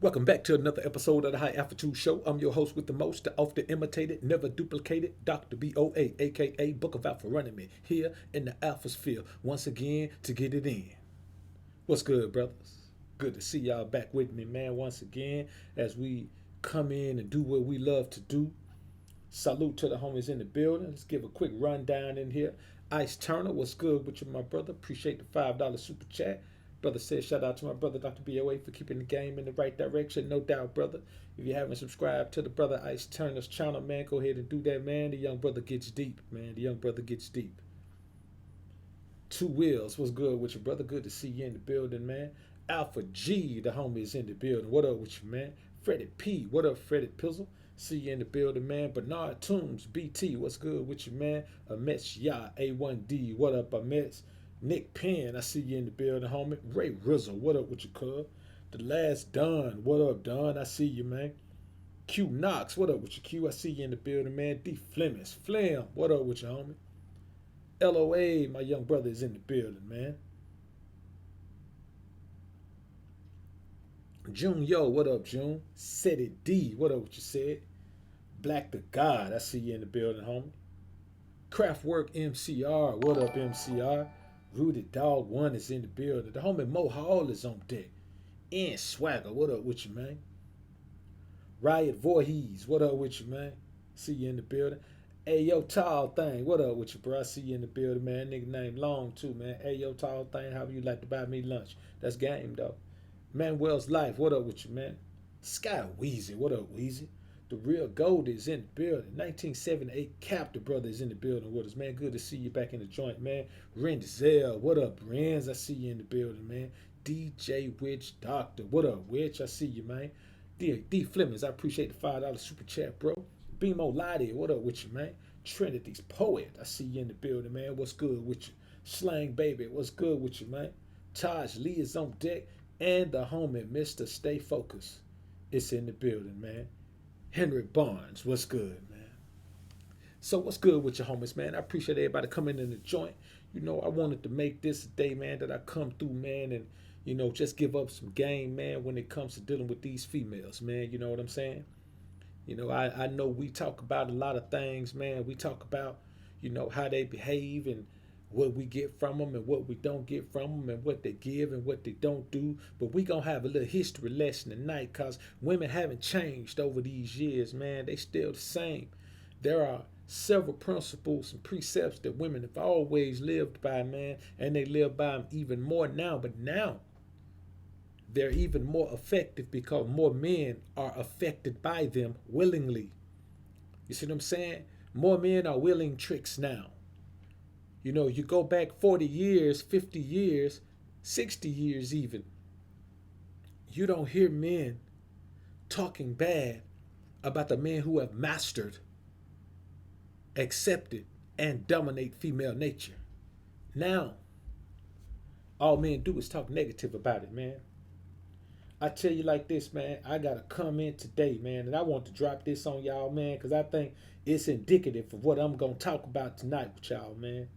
Welcome back to another episode of the High Altitude Show. I'm your host with the most, the often imitated, never duplicated, Dr. BoA, aka Book of Alpha running me, here in the Alpha Sphere, once again to get it in. What's good, brothers? Good to see y'all back with me, man, once again, as we come in and do what we love to do. Salute to the homies in the building. Let's give a quick rundown in here. Ice Turner, what's good with you, my brother? Appreciate the $5 super chat. Brother says, shout out to my brother, Dr. BoA, for keeping the game in the right direction. No doubt, brother. If you haven't subscribed to the brother Ice Turner's channel, man, go ahead and do that, man. The young brother gets deep, man. The young brother gets deep. Two Wheels, what's good with you, brother? Good to see you in the building, man. Alpha G, the homie, is in the building. What up with you, man? Freddie P, what up, Freddie Pizzle? See you in the building, man. Bernard Toombs, BT, what's good with you, man? Ametz Ya, A1D, what up, Ametz? Nick Penn, I see you in the building, homie. Ray Rizzle, what up with you, cuz? The Last Don, what up, Don? I see you, man. Q Knox, what up with you, Q? I see you in the building, man. D Flemings, Flam, what up with you, homie? LOA, my young brother, is in the building, man. June Yo, what up, June? Said it D, what up with you, said? Black the God, I see you in the building, homie. Craftwork MCR, what up, MCR? Rooted Dog 1 is in the building. The homie Mo Hall is on deck. And Swagger, what up with you, man? Riot Voorhees, what up with you, man? See you in the building. Hey, yo, Tall Thing, what up with you, bro? I see you in the building, man. Nigga name Long, too, man. Hey, yo, Tall Thing, how you like to buy me lunch? That's game, though. Manuel's Life, what up with you, man? Sky Weezy, what up, Weezy? The Real Gold is in the building. 1978 Cap, the brother, is in the building with us, man. Good to see you back in the joint, man. Renzel, what up, Renz? I see you in the building, man. DJ Witch Doctor, what up, Witch? I see you, man. D Flemings, I appreciate the $5 super chat, bro. Bimo Lottie, what up with you, man? Trinity's Poet, I see you in the building, man. What's good with you? Slang Baby, what's good with you, man? Taj Lee is on deck. And the homie, Mr. Stay Focused, is in the building, man. Henry Barnes, what's good, man? So what's good with your homies, man? I appreciate everybody coming in the joint. You know, I wanted to make this a day, man, that I come through, man, and, you know, just give up some game, man, when it comes to dealing with these females, man. You know what I'm saying? You know, I know we talk about a lot of things, man. We talk about, you know, how they behave and what we get from them and what we don't get from them and what they give and what they don't do. But we going to have a little history lesson tonight because women haven't changed over these years, man. They still the same. There are several principles and precepts that women have always lived by, man, and they live by them even more now. But now they're even more effective because more men are affected by them willingly. You see what I'm saying? More men are willing tricks now. You know, you go back 40 years, 50 years, 60 years even. You don't hear men talking bad about the men who have mastered, accepted, and dominate female nature. Now, all men do is talk negative about it, man. I tell you like this, man. I got to come in today, man, and I want to drop this on y'all, man, because I think it's indicative of what I'm going to talk about tonight with y'all, man.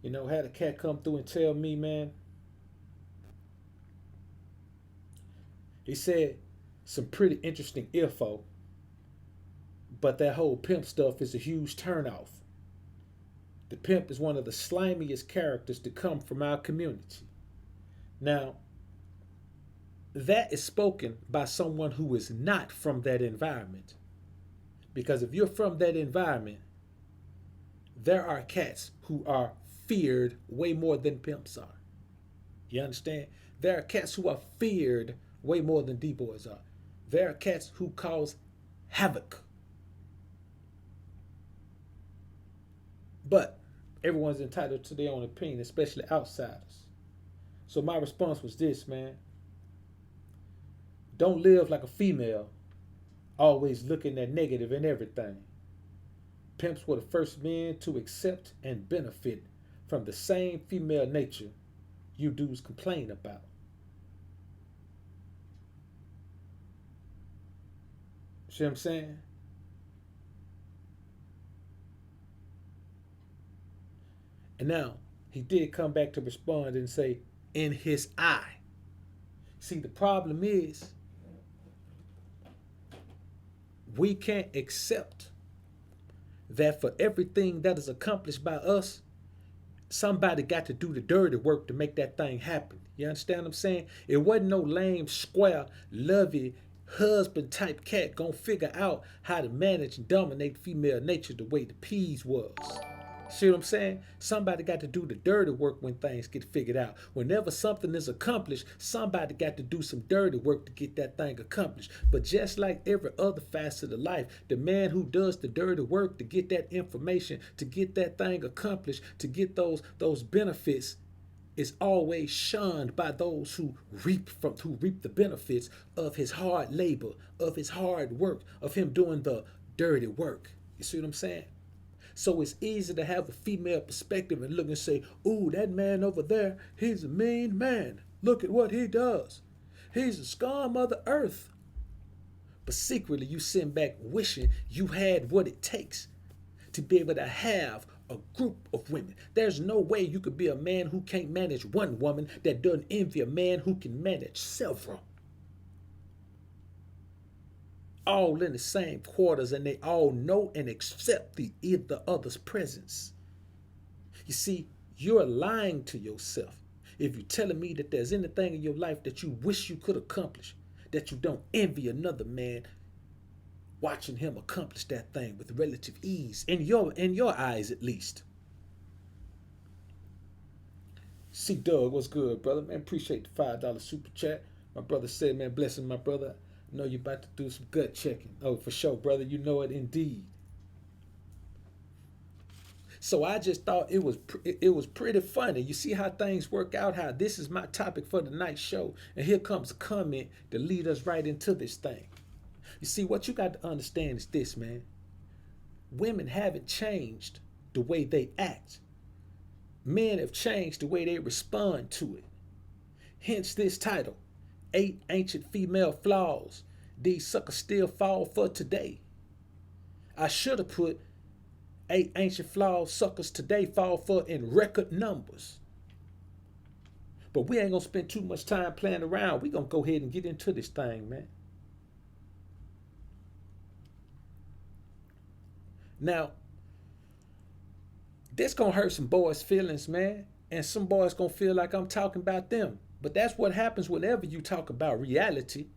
You know, had a cat come through and tell me, man, he said some pretty interesting info, but that whole pimp stuff is a huge turnoff. The pimp is one of the slimiest characters to come from our community. Now, that is spoken by someone who is not from that environment. Because if you're from that environment, there are cats who are feared way more than pimps are. You understand? There are cats who are feared way more than D-boys are. There are cats who cause havoc. But everyone's entitled to their own opinion, especially outsiders. So my response was this, man. Don't live like a female, always looking at negative in everything. Pimps were the first men to accept and benefit from the same female nature you dudes complain about. See what I'm saying? And now, he did come back to respond and say, in his eye. See, the problem is, We can't accept that for everything that is accomplished by us, somebody got to do the dirty work to make that thing happen. You understand what I'm saying? It wasn't no lame, square, lovey, husband type cat gonna figure out how to manage and dominate female nature the way the peas was. See what I'm saying? Somebody got to do the dirty work when things get figured out. Whenever something is accomplished, somebody got to do some dirty work to get that thing accomplished. But just like every other facet of life, the man who does the dirty work to get that information, to get that thing accomplished, to get those benefits, is always shunned by those who reap the benefits of his hard labor, of his hard work, of him doing the dirty work. You see what I'm saying? So it's easy to have a female perspective and look and say, ooh, that man over there, he's a mean man. Look at what he does. He's a scum of the earth. But secretly, you sit back wishing you had what it takes to be able to have a group of women. There's no way you could be a man who can't manage one woman that doesn't envy a man who can manage several. All in the same quarters, and they all know and accept the other's presence. You see, you're lying to yourself if you're telling me that there's anything in your life that you wish you could accomplish, that you don't envy another man watching him accomplish that thing with relative ease, in your eyes at least. See, Doug, what's good, brother? Man, appreciate the $5 super chat. My brother said, man, blessing my brother. I know you're about to do some gut checking. Oh, for sure, brother. You know it indeed. So I just thought it was pretty funny. You see how things work out, how this is my topic for the night show. And here comes a comment to lead us right into this thing. You see, what you got to understand is this, man. Women haven't changed the way they act. Men have changed the way they respond to it. Hence this title, 8 Ancient Female Flaws These Suckers Still Fall For Today. I should have put 8 ancient flaws suckers today fall for in record numbers. But we ain't gonna spend too much time playing around. We gonna go ahead and get into this thing, man. Now, this gonna hurt some boys' feelings, man. And some boys gonna feel like I'm talking about them. But that's what happens whenever you talk about reality.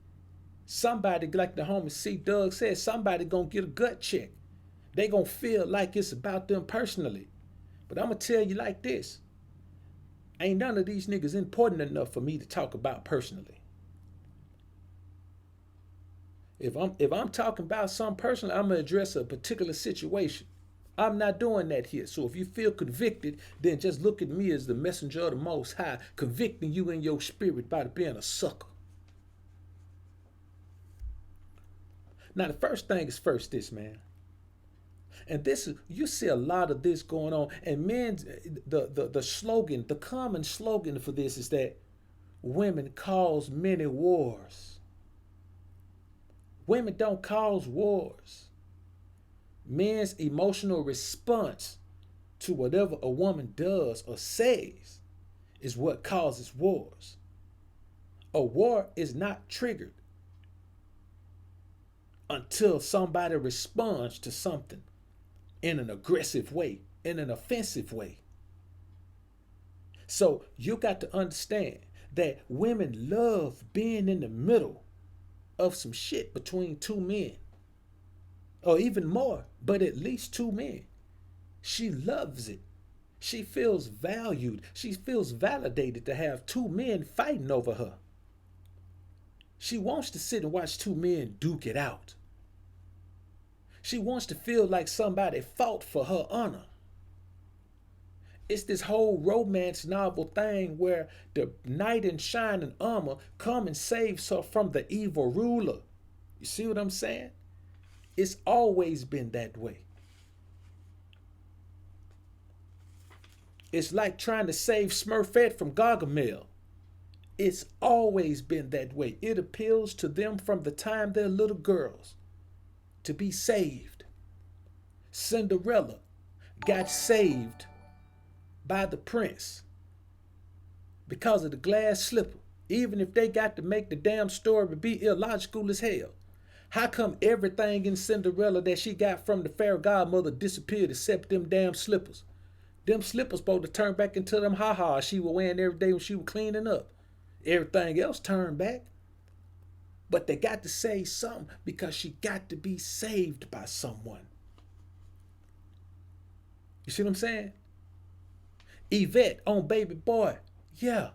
Somebody, like the homie C. Doug said, somebody gonna get a gut check. They gonna feel like it's about them personally. But I'm gonna tell you like this. Ain't none of these niggas important enough for me to talk about personally. If I'm talking about something personally, I'm gonna address a particular situation. I'm not doing that here. So if you feel convicted, then just look at me as the messenger of the Most High, convicting you in your spirit by being a sucker. Now, the first thing is first this, man. And this, you see a lot of this going on. And men, the slogan, the common slogan for this is that women cause many wars. Women don't cause wars. Men's emotional response to whatever a woman does or says is what causes wars. A war is not triggered until somebody responds to something in an aggressive way, in an offensive way. So you got to understand that women love being in the middle of some shit between two men. Or even more, but at least two men. She loves it. She feels valued. She feels validated to have two men fighting over her. She wants to sit and watch two men duke it out. She wants to feel like somebody fought for her honor. It's this whole romance novel thing where the knight in shining armor come and saves her from the evil ruler. You see what I'm saying? It's always been that way. It's like trying to save Smurfette from Gargamel. It's always been that way. It appeals to them from the time they're little girls to be saved. Cinderella got saved by the prince because of the glass slipper, even if they got to make the damn story be illogical as hell. How come everything in Cinderella that she got from the fairy godmother disappeared except them damn slippers? Them slippers supposed to turn back into them ha-ha she was wearing every day when she was cleaning up. Everything else turned back. But they got to say something because she got to be saved by someone. You see what I'm saying? Yvette on Baby Boy. Yeah.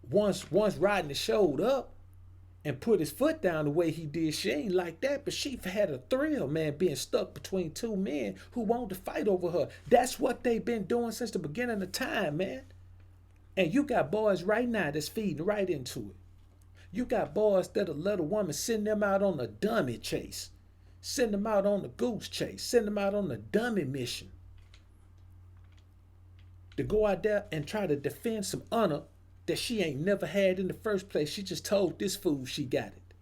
Once Rodney showed up and put his foot down the way he did, she ain't like that, but she had a thrill, man, being stuck between two men who wanted to fight over her. That's what they've been doing since the beginning of time, man. And you got boys right now that's feeding right into it. You got boys that'll let a woman send them out on a dummy chase, send them out on the goose chase, send them out on a dummy mission to go out there and try to defend some honor that she ain't never had in the first place. She just told this fool she got it.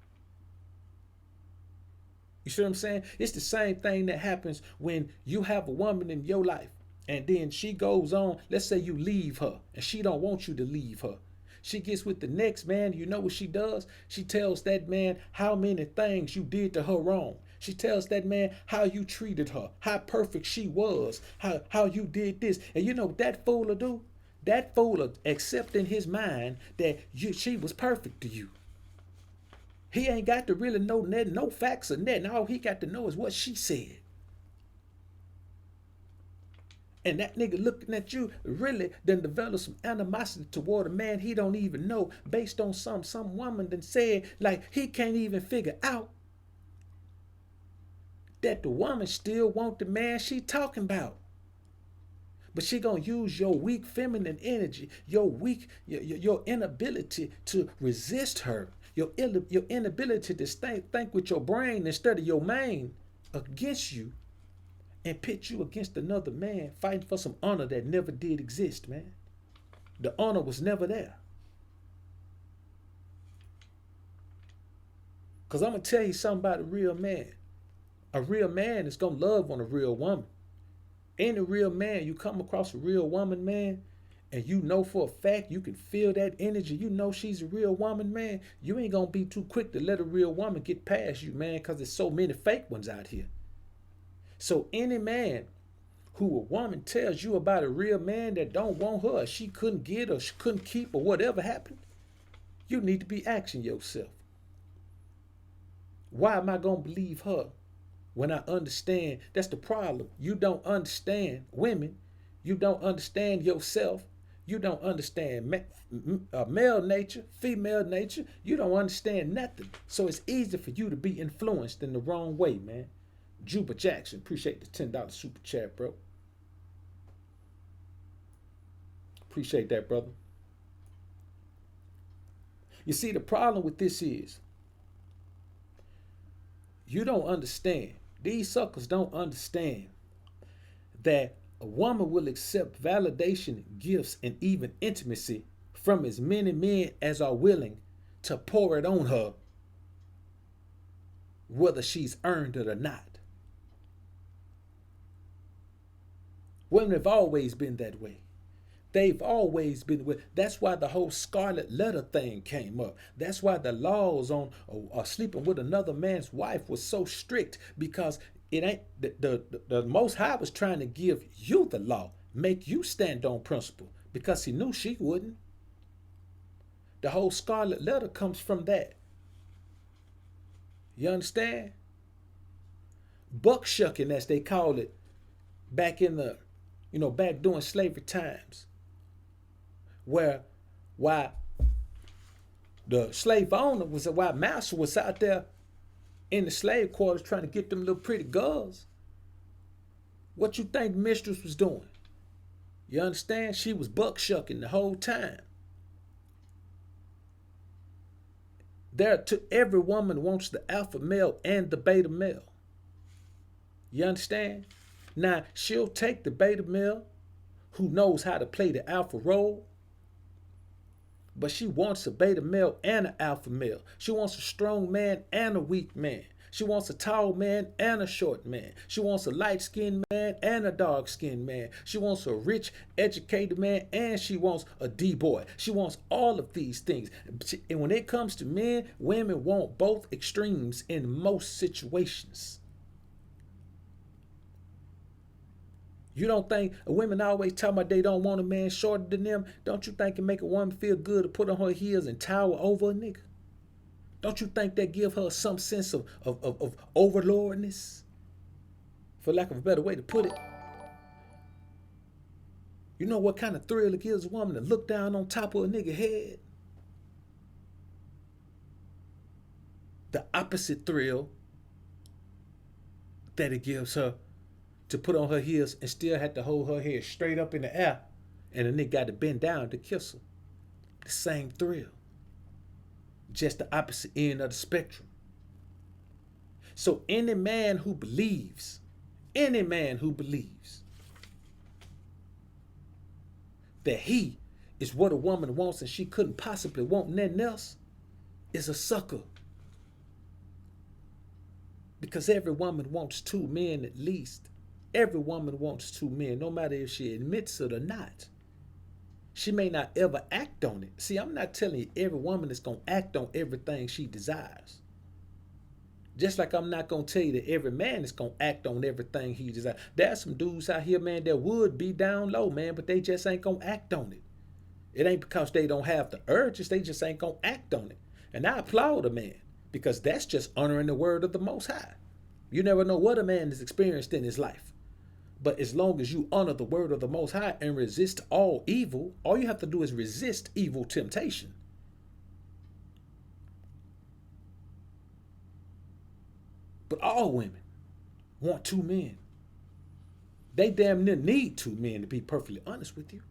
You see what I'm saying? It's the same thing that happens when you have a woman in your life and then she goes on, let's say you leave her and she don't want you to leave her. She gets with the next man. You know what she does? She tells that man how many things you did to her wrong. She tells that man how you treated her, how perfect she was, how you did this. And you know what that fool will do? That fool will accept in his mind that she was perfect to you. He ain't got to really know nothing, no facts or nothing. All he got to know is what she said. And that nigga looking at you really done develop some animosity toward a man he don't even know based on some woman done said, like, he can't even figure out that the woman still want the man she talking about. But she gonna use your weak feminine energy, your inability to resist her, your inability to think with your brain instead of your mind against you, and pit you against another man fighting for some honor that never did exist, man. The honor was never there. Because I'm going to tell you something about a real man. A real man is going to love on a real woman. Any real man, you come across a real woman, man, and you know for a fact, you can feel that energy, you know she's a real woman, man, you ain't going to be too quick to let a real woman get past you, man, because there's so many fake ones out here. So any man who a woman tells you about a real man that don't want her, or she couldn't get, or she couldn't keep, or whatever happened, you need to be asking yourself, why am I going to believe her when I understand? That's the problem. You don't understand women. You don't understand yourself. You don't understand male nature, female nature. You don't understand nothing. So it's easy for you to be influenced in the wrong way, man. Juba Jackson, appreciate the $10 super chat, bro. Appreciate that, brother. You see, the problem with this is you don't understand. These suckers don't understand that a woman will accept validation, gifts, and even intimacy from as many men as are willing to pour it on her, whether she's earned it or not. Women have always been that way. They've always been with. That's why the whole scarlet letter thing came up. That's why the laws on sleeping with another man's wife was so strict, because it ain't the Most High was trying to give you the law, make you stand on principle, because he knew she wouldn't. The whole scarlet letter comes from that. You understand? Buckshucking, as they call it, back in the back during slavery times, why the slave owner why master was out there in the slave quarters trying to get them little pretty girls. What you think mistress was doing? You understand? She was buckshucking the whole time. Every woman wants the alpha male and the beta male. You understand? Now, she'll take the beta male who knows how to play the alpha role, but she wants a beta male and an alpha male. She wants a strong man and a weak man. She wants a tall man and a short man. She wants a light-skinned man and a dark-skinned man. She wants a rich, educated man, and she wants a D-boy. She wants all of these things. And when it comes to men, women want both extremes in most situations. You don't think women always tell me they don't want a man shorter than them? Don't you think it make a woman feel good to put on her heels and tower over a nigga? Don't you think that give her some sense of overlordness? For lack of a better way to put it. You know what kind of thrill it gives a woman to look down on top of a nigga head? The opposite thrill that it gives her to put on her heels and still have to hold her head straight up in the air, and the nigga got to bend down to kiss her. The same thrill. Just the opposite end of the spectrum. So any man who believes that he is what a woman wants and she couldn't possibly want nothing else is a sucker. Because every woman wants two men at least. Every woman wants two men, no matter if she admits it or not. She may not ever act on it. See, I'm not telling you every woman is going to act on everything she desires. Just like I'm not going to tell you that every man is going to act on everything he desires. There's some dudes out here, man, that would be down low, man, but they just ain't going to act on it. It ain't because they don't have the urges, they just ain't going to act on it. And I applaud a man, because that's just honoring the word of the Most High. You never know what a man has experienced in his life. But as long as you honor the word of the Most High and resist all evil, all you have to do is resist evil temptation. But all women want two men. They damn near need two men, to be perfectly honest with you.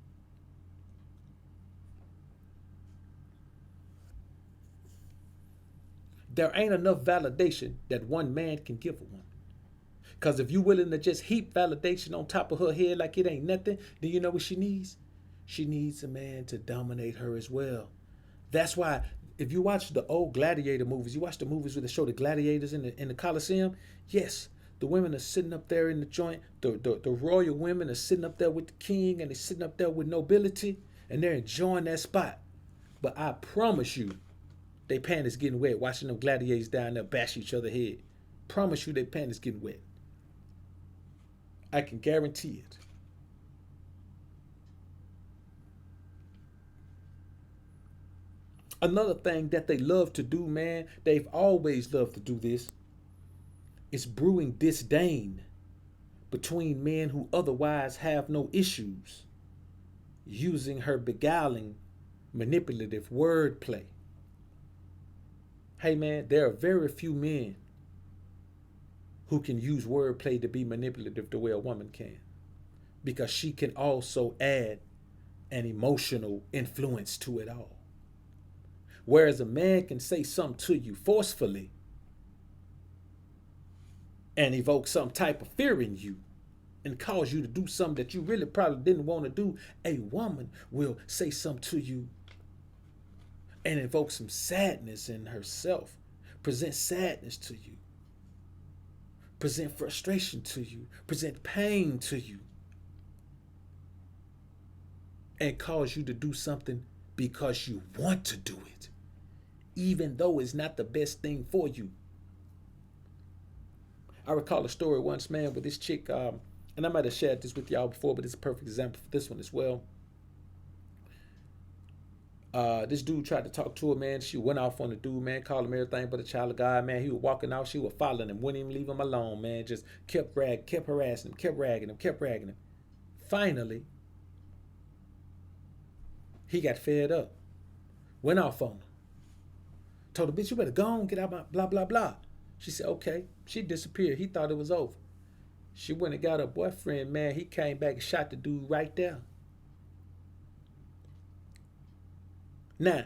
There ain't enough validation that one man can give a woman. Because if you're willing to just heap validation on top of her head like it ain't nothing, then you know what she needs? She needs a man to dominate her as well. That's why if you watch the old gladiator movies, you watch the movies where they show the gladiators in the Coliseum, yes, the women are sitting up there in the joint. The royal women are sitting up there with the king, and they're sitting up there with nobility, and they're enjoying that spot. But I promise you, they panties getting wet watching them gladiators down there bash each other head. Promise you, they panties getting wet. I can guarantee it. Another thing that they love to do, man, they've always loved to do this, is brewing disdain between men who otherwise have no issues, using her beguiling, manipulative wordplay. Hey, man, there are very few men who can use wordplay to be manipulative the way a woman can, because she can also add an emotional influence to it all. Whereas a man can say something to you forcefully and evoke some type of fear in you and cause you to do something that you really probably didn't want to do, a woman will say something to you and evoke some sadness in herself, present sadness to you, present frustration to you, present pain to you, and cause you to do something because you want to do it, even though it's not the best thing for you. I recall a story once, man, with this chick, and I might have shared this with y'all before, but it's a perfect example for this one as well. This dude tried to talk to her, man. She went off on the dude, man, called him everything but a child of God, man. He was walking out, she was following him, wouldn't even leave him alone, man. Just kept harassing him, kept ragging him. Finally, he got fed up, went off on her. Told her, bitch, you better go on, get out my blah, blah, blah. She said, okay. She disappeared. He thought it was over. She went and got her boyfriend, man. He came back and shot the dude right there. Now,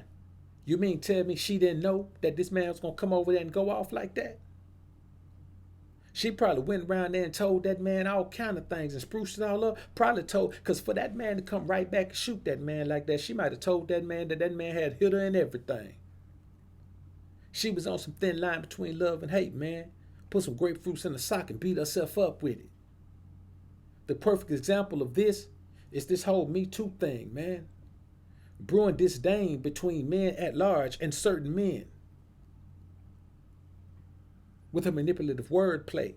you mean tell me she didn't know that this man was going to come over there and go off like that? She probably went around there and told that man all kind of things and spruced it all up. Probably told, because for that man to come right back and shoot that man like that, she might have told that man had hit her and everything. She was on some thin line between love and hate, man. put some grapefruits in a sock and beat herself up with it. The perfect example of this is this whole Me Too thing, man. Brewing disdain between men at large and certain men with a manipulative wordplay.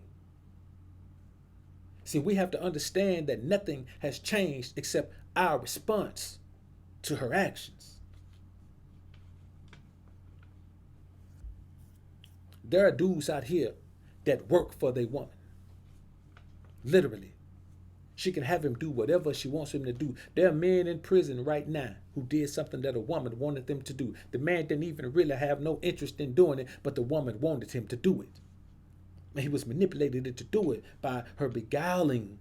See, we have to understand that nothing has changed except our response to her actions. There are dudes out here that work for their woman. Literally. She can have him do whatever she wants him to do. There are men in prison right now who did something that a woman wanted them to do. The man didn't even really have no interest in doing it, but the woman wanted him to do it. And he was manipulated to do it by her beguiling,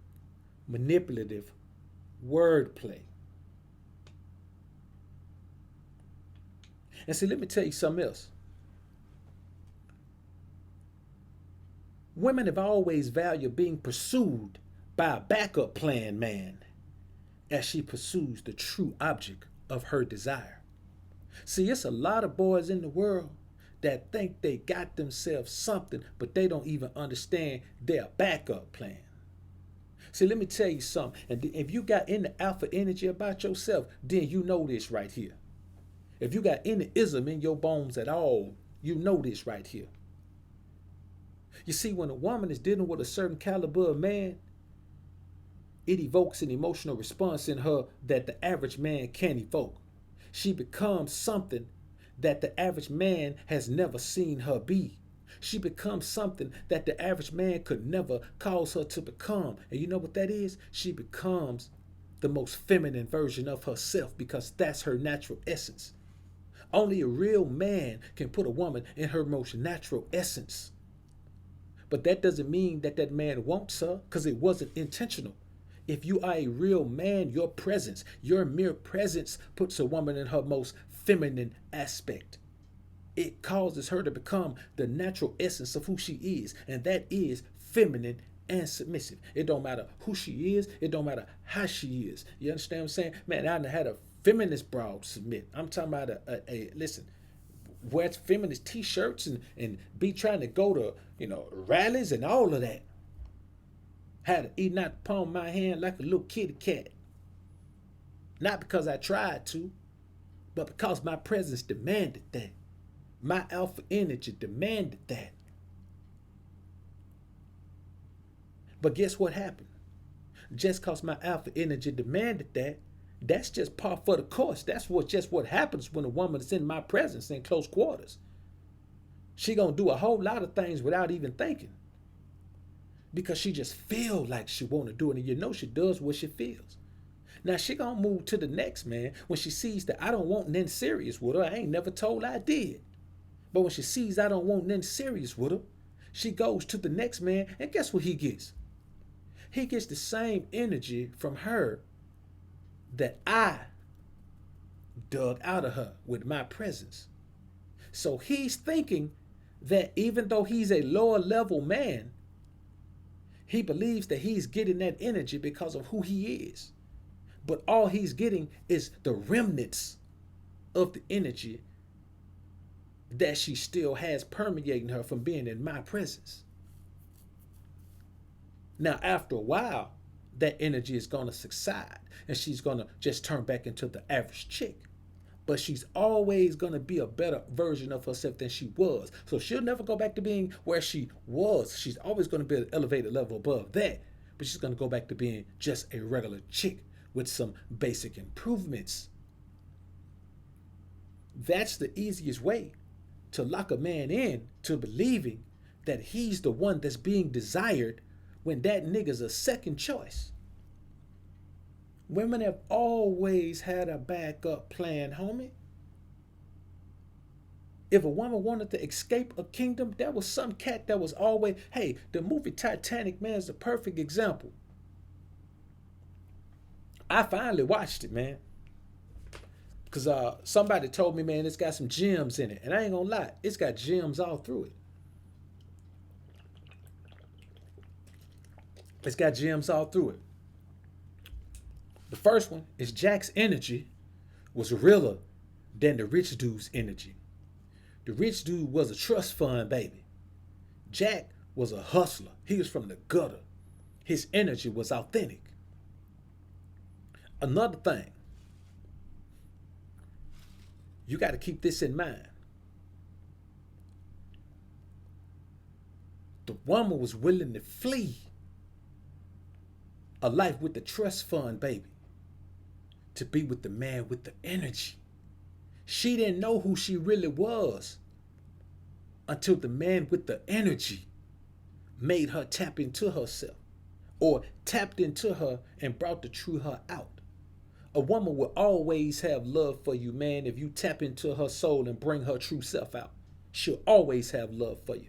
manipulative wordplay. And see, let me tell you something else. Women have always valued being pursued by a backup plan man as she pursues the true object of her desire. See, it's a lot of boys in the world that think they got themselves something, but they don't even understand their backup plan. See, let me tell you something. And if you got any alpha energy about yourself, then you know this right here. If you got any ism in your bones at all, you know this right here. You see, when a woman is dealing with a certain caliber of man, it evokes an emotional response in her that the average man can't evoke. She becomes something that the average man has never seen her be. She becomes something that the average man could never cause her to become. And you know what that is? She becomes the most feminine version of herself because that's her natural essence. Only a real man can put a woman in her most natural essence. But that doesn't mean that that man wants her because it wasn't intentional. If you are a real man, your presence, your mere presence puts a woman in her most feminine aspect. It causes her to become the natural essence of who she is, and that is feminine and submissive. It don't matter who she is. It don't matter how she is. You understand what I'm saying? Man, I done had a feminist broad submit. I'm talking about listen, wear feminist t-shirts and be trying to go to, rallies and all of that. Had to eat out the palm of my hand like a little kitty cat. Not because I tried to, but because my presence demanded that. My alpha energy demanded that. But guess what happened? Just because my alpha energy demanded that, that's just par for the course. That's just what happens when a woman is in my presence in close quarters. She gonna do a whole lot of things without even thinking. Because she just feel like she want to do it, and she does what she feels. Now she gonna move to the next man when she sees that I don't want nothing serious with her. I ain't never told I did. But when she sees I don't want nothing serious with her, she goes to the next man, and guess what he gets? He gets the same energy from her that I dug out of her with my presence. So he's thinking that even though he's a lower level man, he believes that he's getting that energy because of who he is. But all he's getting is the remnants of the energy that she still has permeating her from being in my presence. Now, after a while, that energy is going to subside and she's going to just turn back into the average chick. But she's always going to be a better version of herself than she was. So she'll never go back to being where she was. She's always going to be an elevated level above that. But she's going to go back to being just a regular chick with some basic improvements. That's the easiest way to lock a man in to believing that he's the one that's being desired when that nigga's a second choice. Women have always had a backup plan, homie. If a woman wanted to escape a kingdom, there was some cat that was always, hey, the movie Titanic, man, is a perfect example. I finally watched it, man. Because somebody told me, man, it's got some gems in it. And I ain't gonna lie, it's got gems all through it. It's got gems all through it. The first one is Jack's energy was realer than the rich dude's energy. The rich dude was a trust fund baby. Jack was a hustler. He was from the gutter. His energy was authentic. Another thing, you got to keep this in mind. The woman was willing to flee a life with the trust fund, baby, to be with the man with the energy. She didn't know who she really was until the man with the energy made her tap into herself, or tapped into her and brought the true her out. A woman will always have love for you, man, if you tap into her soul and bring her true self out. She'll always have love for you.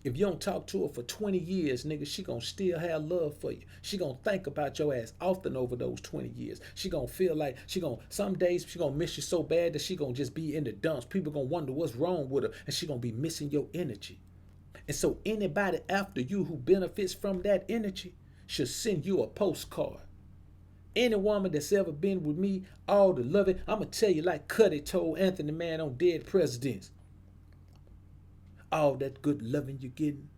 If you don't talk to her for 20 years, nigga, she gonna still have love for you. She gonna think about your ass often over those 20 years. She gonna feel like some days she gonna miss you so bad that she gonna just be in the dumps. People gonna wonder what's wrong with her, and she gonna be missing your energy. And so anybody after you who benefits from that energy should send you a postcard. Any woman that's ever been with me, all the loving, I'ma tell you like Cuddy told Anthony, man, on Dead Presidents. All that good loving you're getting,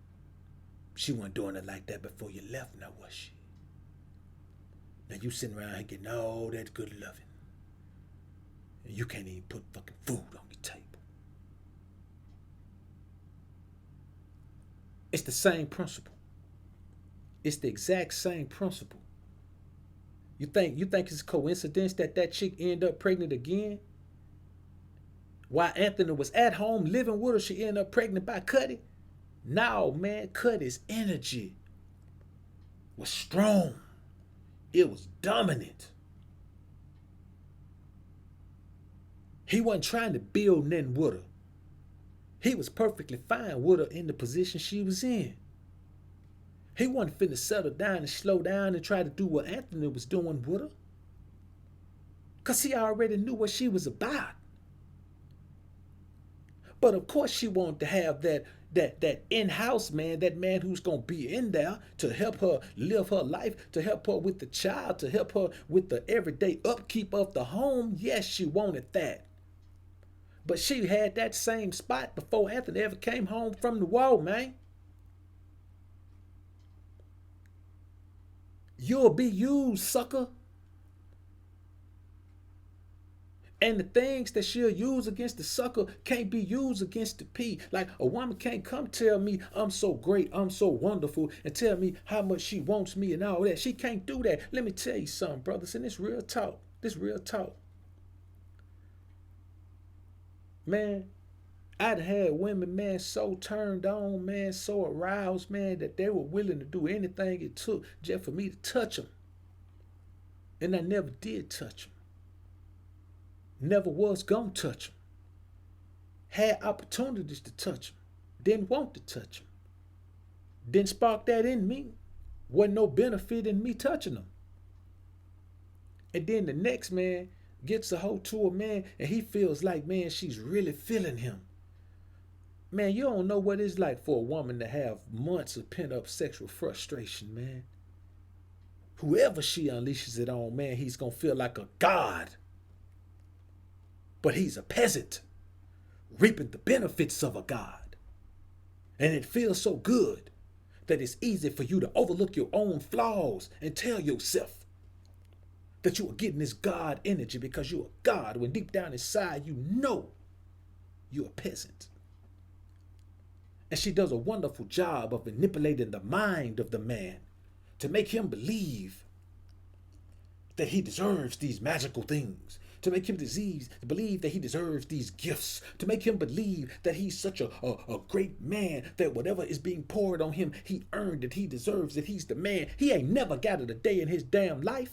she wasn't doing it like that before you left, now was she? Now you sitting around here getting all that good loving, and you can't even put fucking food on your table. It's the same principle. It's the exact same principle. You think it's a coincidence that chick ended up pregnant again? While Anthony was at home living with her, she ended up pregnant by Cuddy? No, man, Cuddy's energy was strong. It was dominant. He wasn't trying to build nothing with her. He was perfectly fine with her in the position she was in. He wasn't finna settle down and slow down and try to do what Anthony was doing with her, because he already knew what she was about. But of course she wanted to have that in-house man, that man who's going to be in there to help her live her life, to help her with the child, to help her with the everyday upkeep of the home. Yes, she wanted that. But she had that same spot before Anthony ever came home from the war, man. You'll be used, sucker. And the things that she'll use against the sucker can't be used against the P. Like, a woman can't come tell me I'm so great, I'm so wonderful, and tell me how much she wants me and all that. She can't do that. Let me tell you something, brothers, and this real talk. This real talk. Man, I'd had women, man, so turned on, man, so aroused, man, that they were willing to do anything it took just for me to touch them. And I never did touch them. Never was gonna touch them. Had opportunities to touch them. Didn't want to touch them. Didn't spark that in me. Wasn't no benefit in me touching them. And then the next man gets a hold to a man and he feels like, man, she's really feeling him. Man, you don't know what it's like for a woman to have months of pent-up sexual frustration, man. Whoever she unleashes it on, man, he's gonna feel like a god. But he's a peasant, reaping the benefits of a god. And it feels so good that it's easy for you to overlook your own flaws and tell yourself that you are getting this god energy because you're a god, when deep down inside you know you're a peasant. And she does a wonderful job of manipulating the mind of the man to make him believe that he deserves these magical things, to make him believe that he deserves these gifts, to make him believe that he's such a great man, that whatever is being poured on him, he earned it, he deserves it, he's the man. He ain't never got it a day in his damn life.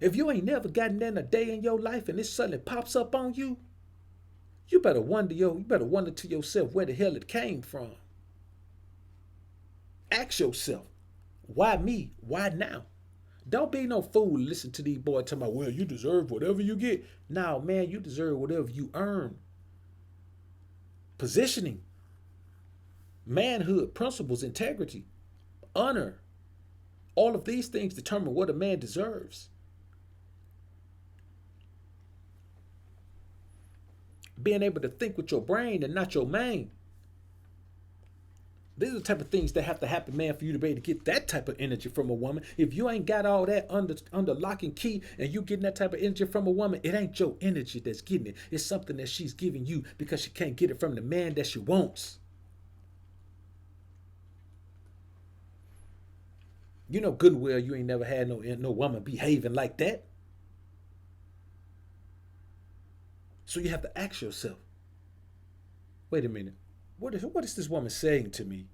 If you ain't never gotten in a day in your life and it suddenly pops up on you, you better wonder to yourself where the hell it came from. Ask yourself, why me? Why now? Don't be no fool. Listen to these boys talking about, well, you deserve whatever you get. Now, man, you deserve whatever you earn. Positioning, manhood, principles, integrity, honor. All of these things determine what a man deserves. Being able to think with your brain and not your mind. These are the type of things that have to happen, man, for you to be able to get that type of energy from a woman. If you ain't got all that under lock and key and you getting that type of energy from a woman, it ain't your energy that's getting it. It's something that she's giving you because she can't get it from the man that she wants. You know good and well you ain't never had no woman behaving like that. So you have to ask yourself, wait a minute, what is this woman saying to me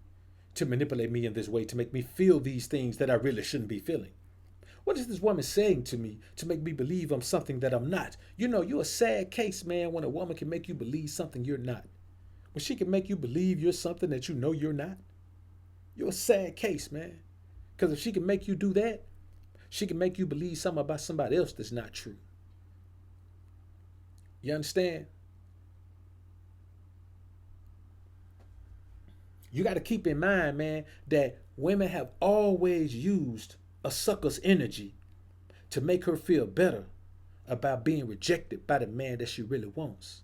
to manipulate me in this way, to make me feel these things that I really shouldn't be feeling? What is this woman saying to me to make me believe I'm something that I'm not? You know, you're a sad case, man, when a woman can make you believe something you're not. When she can make you believe you're something that you know you're not. You're a sad case, man. Because if she can make you do that, she can make you believe something about somebody else that's not true. You understand? You got to keep in mind, man, that women have always used a sucker's energy to make her feel better about being rejected by the man that she really wants.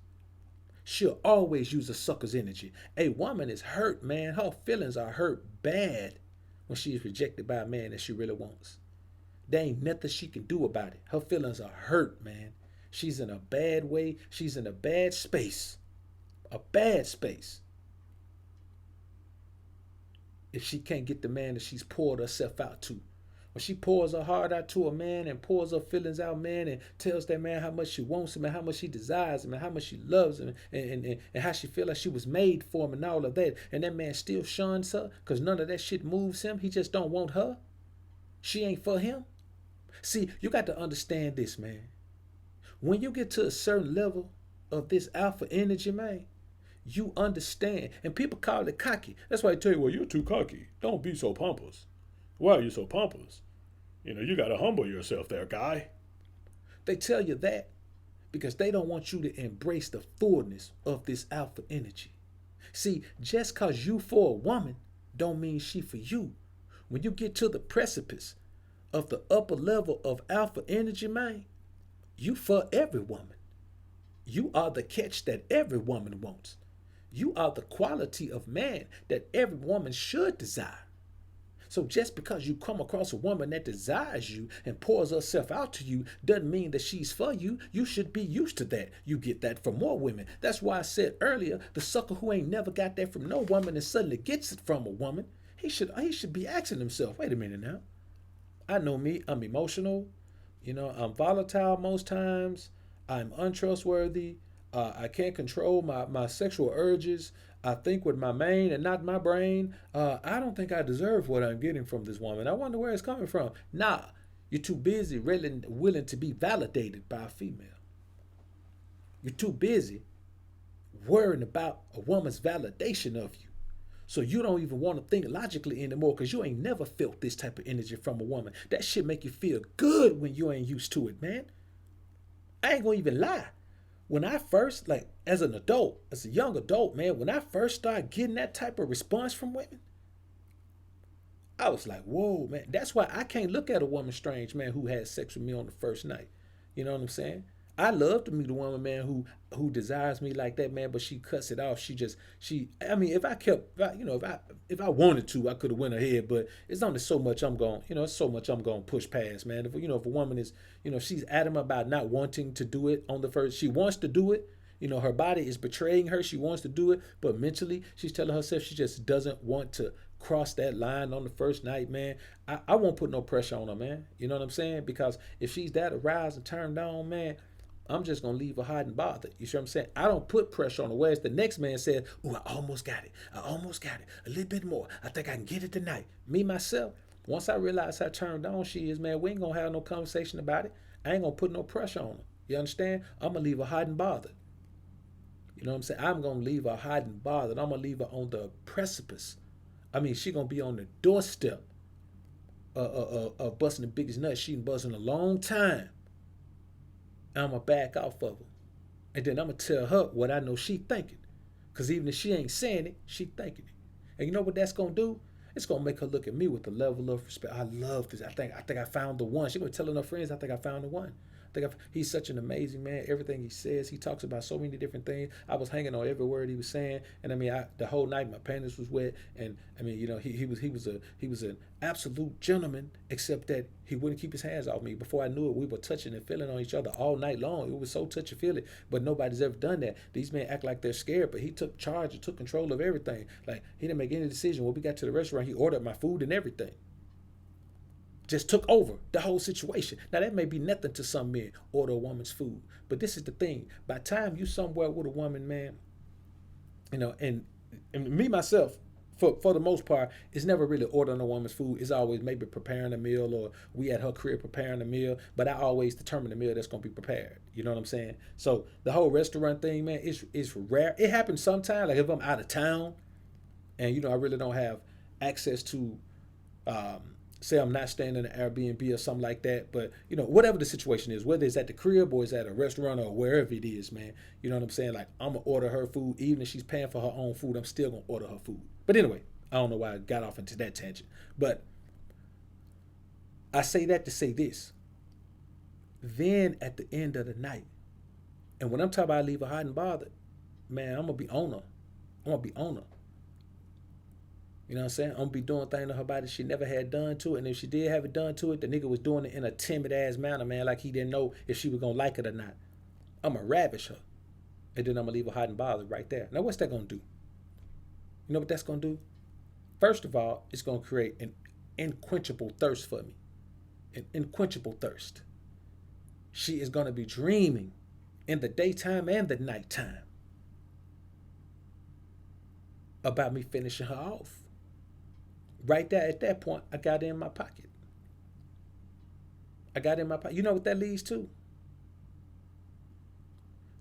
She'll always use a sucker's energy. A woman is hurt, man. Her feelings are hurt bad when she is rejected by a man that she really wants. There ain't nothing she can do about it. Her feelings are hurt, man. She's in a bad way. She's in a bad space. A bad space. If she can't get the man that she's poured herself out to. When she pours her heart out to a man and pours her feelings out, man, and tells that man how much she wants him and how much she desires him and how much she loves him and how she feels like she was made for him and all of that, and that man still shuns her because none of that shit moves him. He just don't want her. She ain't for him. See, you got to understand this, man. When you get to a certain level of this alpha energy, man, you understand. And people call it cocky. That's why I tell you, well, you're too cocky. Don't be so pompous. Why are you so pompous? You know, you got to humble yourself there, guy. They tell you that because they don't want you to embrace the fullness of this alpha energy. See, just because you for a woman don't mean she for you. When you get to the precipice of the upper level of alpha energy, man, you for every woman. You are the catch that every woman wants. You are the quality of man that every woman should desire. So just because you come across a woman that desires you and pours herself out to you doesn't mean that she's for you. You should be used to that. You get that from more women. That's why I said earlier, the sucker who ain't never got that from no woman and suddenly gets it from a woman, he should be asking himself, wait a minute now. I know me, I'm emotional. You know, I'm volatile most times. I'm untrustworthy. I can't control my sexual urges. I think with my main and not my brain. I don't think I deserve what I'm getting from this woman. I wonder where it's coming from. Nah, you're too busy really willing to be validated by a female. You're too busy worrying about a woman's validation of you. So you don't even want to think logically anymore because you ain't never felt this type of energy from a woman. That shit make you feel good when you ain't used to it, man. I ain't gonna even lie. When I first, like, as an adult, as a young adult, man, when I first started getting that type of response from women, I was like, whoa, man. That's why I can't look at a woman strange, man, who had sex with me on the first night. You know what I'm saying? I love to meet a woman, man, who desires me like that, man, but she cuts it off. I mean, if I wanted to, I could have went ahead, but it's only so much it's so much I'm going to push past, man. If a woman is, she's adamant about not wanting to do it on the first, she wants to do it. Her body is betraying her. She wants to do it, but mentally she's telling herself she just doesn't want to cross that line on the first night, man. I won't put no pressure on her, man. You know what I'm saying? Because if she's that aroused and turned on, man, I'm just going to leave her hot and bothered. You see what I'm saying? I don't put pressure on her. Whereas the next man says, ooh, I almost got it. I almost got it. A little bit more. I think I can get it tonight. Me, myself, once I realize how turned on she is, man, we ain't going to have no conversation about it. I ain't going to put no pressure on her. You understand? I'm going to leave her hot and bothered. You know what I'm saying? I'm going to leave her hot and bothered. I'm going to leave her on the precipice. I mean, she going to be on the doorstep of busting the biggest nut she done busted in a long time. I'm going to back off of her. And then I'm going to tell her what I know she thinking. Because even if she ain't saying it, she thinking it. And you know what that's going to do? It's going to make her look at me with a level of respect. I love this. I think I found the one. She's going to be telling her friends, I think I found the one. He's such an amazing man. Everything he says, he talks about so many different things. I was hanging on every word he was saying, and I mean, the whole night my panties was wet, and I mean, he was an absolute gentleman, except that he wouldn't keep his hands off me. Before I knew it, we were touching and feeling on each other all night long. It was so touchy feely, but nobody's ever done that. These men act like they're scared, but he took charge and took control of everything. Like he didn't make any decision. When we got to the restaurant, he ordered my food and everything. Just took over the whole situation. Now that may be nothing to some men, order a woman's food, but this is the thing. By the time you somewhere with a woman, man, and me myself, for the most part, it's never really ordering a woman's food. It's always maybe preparing a meal, or we at her crib preparing a meal. But I always determine the meal that's gonna be prepared. You know what I'm saying? So the whole restaurant thing, man, is rare. It happens sometimes, like if I'm out of town, and I really don't have access to say I'm not staying in an Airbnb or something like that, but whatever the situation is, whether it's at the crib or it's at a restaurant or wherever it is, man, you know what I'm saying? Like I'm gonna order her food, even if she's paying for her own food, I'm still gonna order her food. But anyway, I don't know why I got off into that tangent, but I say that to say this. Then at the end of the night, and when I'm talking about I leave her hot and bothered, man, I'm gonna be on her. I'm gonna be on her. You know what I'm saying? I'm gonna be doing things to her body she never had done to it. And if she did have it done to it, the nigga was doing it in a timid ass manner, man, like he didn't know if she was gonna like it or not. I'm gonna ravish her. And then I'm gonna leave her hot and bothered right there. Now what's that gonna do? You know what that's gonna do? First of all, it's gonna create an unquenchable thirst for me. An unquenchable thirst. She is gonna be dreaming in the daytime and the nighttime about me finishing her off. Right there at that point, I got it in my pocket. I got it in my pocket. You know what that leads to?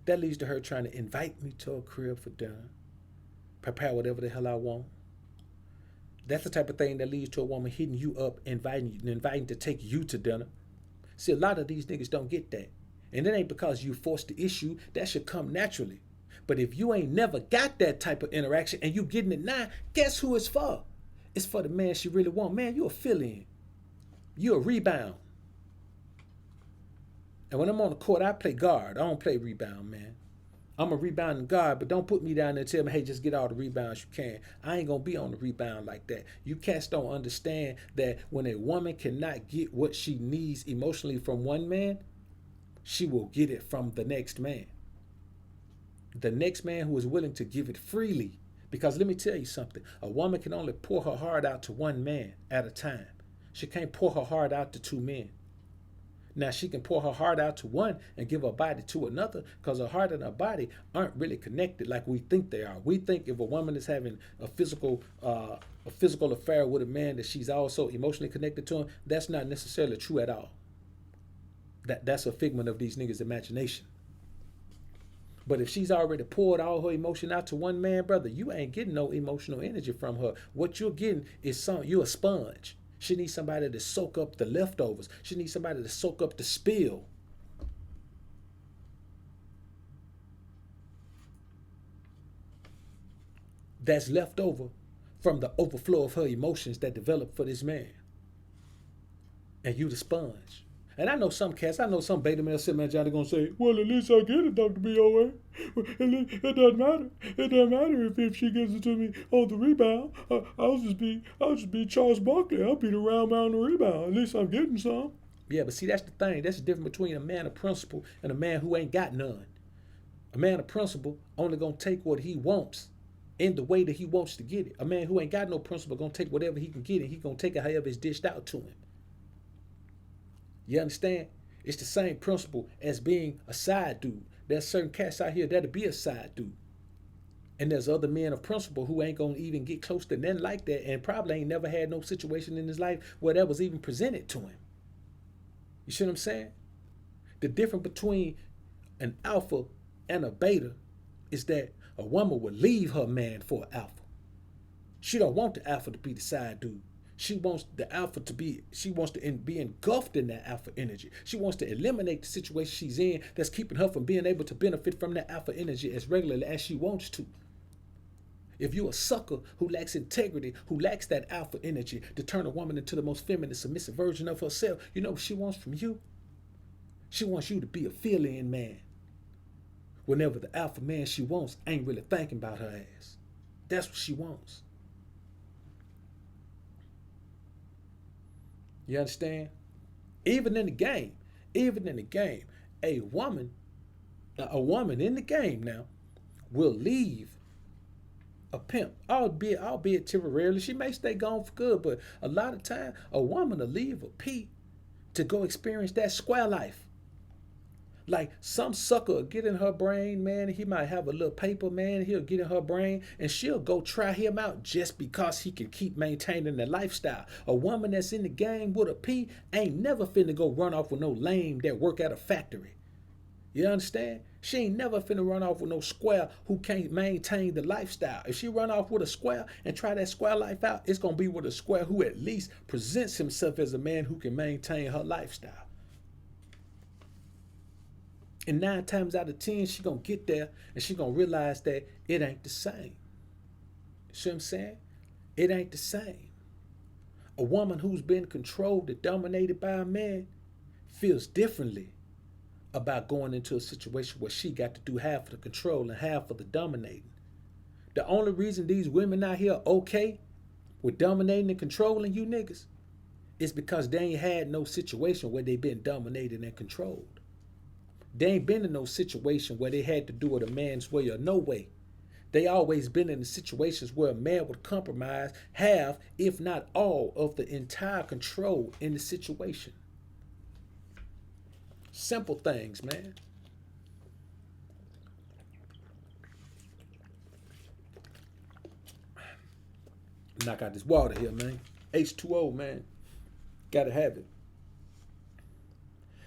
That leads to her trying to invite me to her crib for dinner, prepare whatever the hell I want. That's the type of thing that leads to a woman hitting you up, inviting to take you to dinner. See, a lot of these niggas don't get that. And it ain't because you forced the issue. That should come naturally. But if you ain't never got that type of interaction and you getting it now, guess who it's for? It's for the man she really want. Man, you a fill-in. You a rebound. And when I'm on the court, I play guard. I don't play rebound, man. I'm a rebounding guard, but don't put me down there and tell me, hey, just get all the rebounds you can. I ain't going to be on the rebound like that. You cats don't understand that when a woman cannot get what she needs emotionally from one man, she will get it from the next man. The next man who is willing to give it freely. Because let me tell you something. A woman can only pour her heart out to one man at a time. She can't pour her heart out to two men. Now, she can pour her heart out to one and give her body to another, because her heart and her body aren't really connected like we think they are. We think if a woman is having a physical affair with a man, that she's also emotionally connected to him. That's not necessarily true at all. That's a figment of these niggas' imagination. But if she's already poured all her emotion out to one man, brother, you ain't getting no emotional energy from her. What you're getting is you're a sponge. She needs somebody to soak up the leftovers. She needs somebody to soak up the spill. That's left over from the overflow of her emotions that developed for this man. And you the sponge. And I know some cats, I know some beta male sitting there going to say, well, at least I get it, Dr. BoA. It doesn't matter. It doesn't matter if she gives it to me on the rebound. I'll just be Charles Barkley. I'll be the round mound on the rebound. At least I'm getting some. Yeah, but see, that's the thing. That's the difference between a man of principle and a man who ain't got none. A man of principle only going to take what he wants in the way that he wants to get it. A man who ain't got no principle going to take whatever he can get, and he going to take it however it's dished out to him. You understand? It's the same principle as being a side dude. There's certain cats out here that'll be a side dude. And there's other men of principle who ain't going to even get close to nothing like that, and probably ain't never had no situation in his life where that was even presented to him. You see what I'm saying? The difference between an alpha and a beta is that a woman will leave her man for an alpha. She don't want the alpha to be the side dude. She wants the alpha to be, she wants to be engulfed in that alpha energy. She wants to eliminate the situation she's in that's keeping her from being able to benefit from that alpha energy as regularly as she wants to. If you're a sucker who lacks integrity, who lacks that alpha energy to turn a woman into the most feminine, submissive version of herself, you know what she wants from you? She wants you to be a fill-in man. Whenever the alpha man she wants ain't really thinking about her ass. That's what she wants. You understand? Even in the game, even in the game, a woman in the game now will leave a pimp, albeit temporarily. She may stay gone for good, but a lot of time a woman will leave a P to go experience that square life. Like some sucker will get in her brain, man. He might have a little paper, man. He'll get in her brain and she'll go try him out just because he can keep maintaining the lifestyle. A woman that's in the game with a P ain't never finna go run off with no lame that work at a factory. You understand? She ain't never finna run off with no square who can't maintain the lifestyle. If she run off with a square and try that square life out, it's gonna be with a square who at least presents himself as a man who can maintain her lifestyle. And 9 times out of 10, she gonna get there and she gonna realize that it ain't the same. See what I'm saying? It ain't the same. A woman who's been controlled and dominated by a man feels differently about going into a situation where she got to do half of the control and half of the dominating. The only reason these women out here okay with dominating and controlling you niggas is because they ain't had no situation where they been dominated and controlled. They ain't been in no situation where they had to do it a man's way or no way. They always been in the situations where a man would compromise half, if not all, of the entire control in the situation. Simple things, man. Knock out this water here, man. H2O, man. Gotta have it.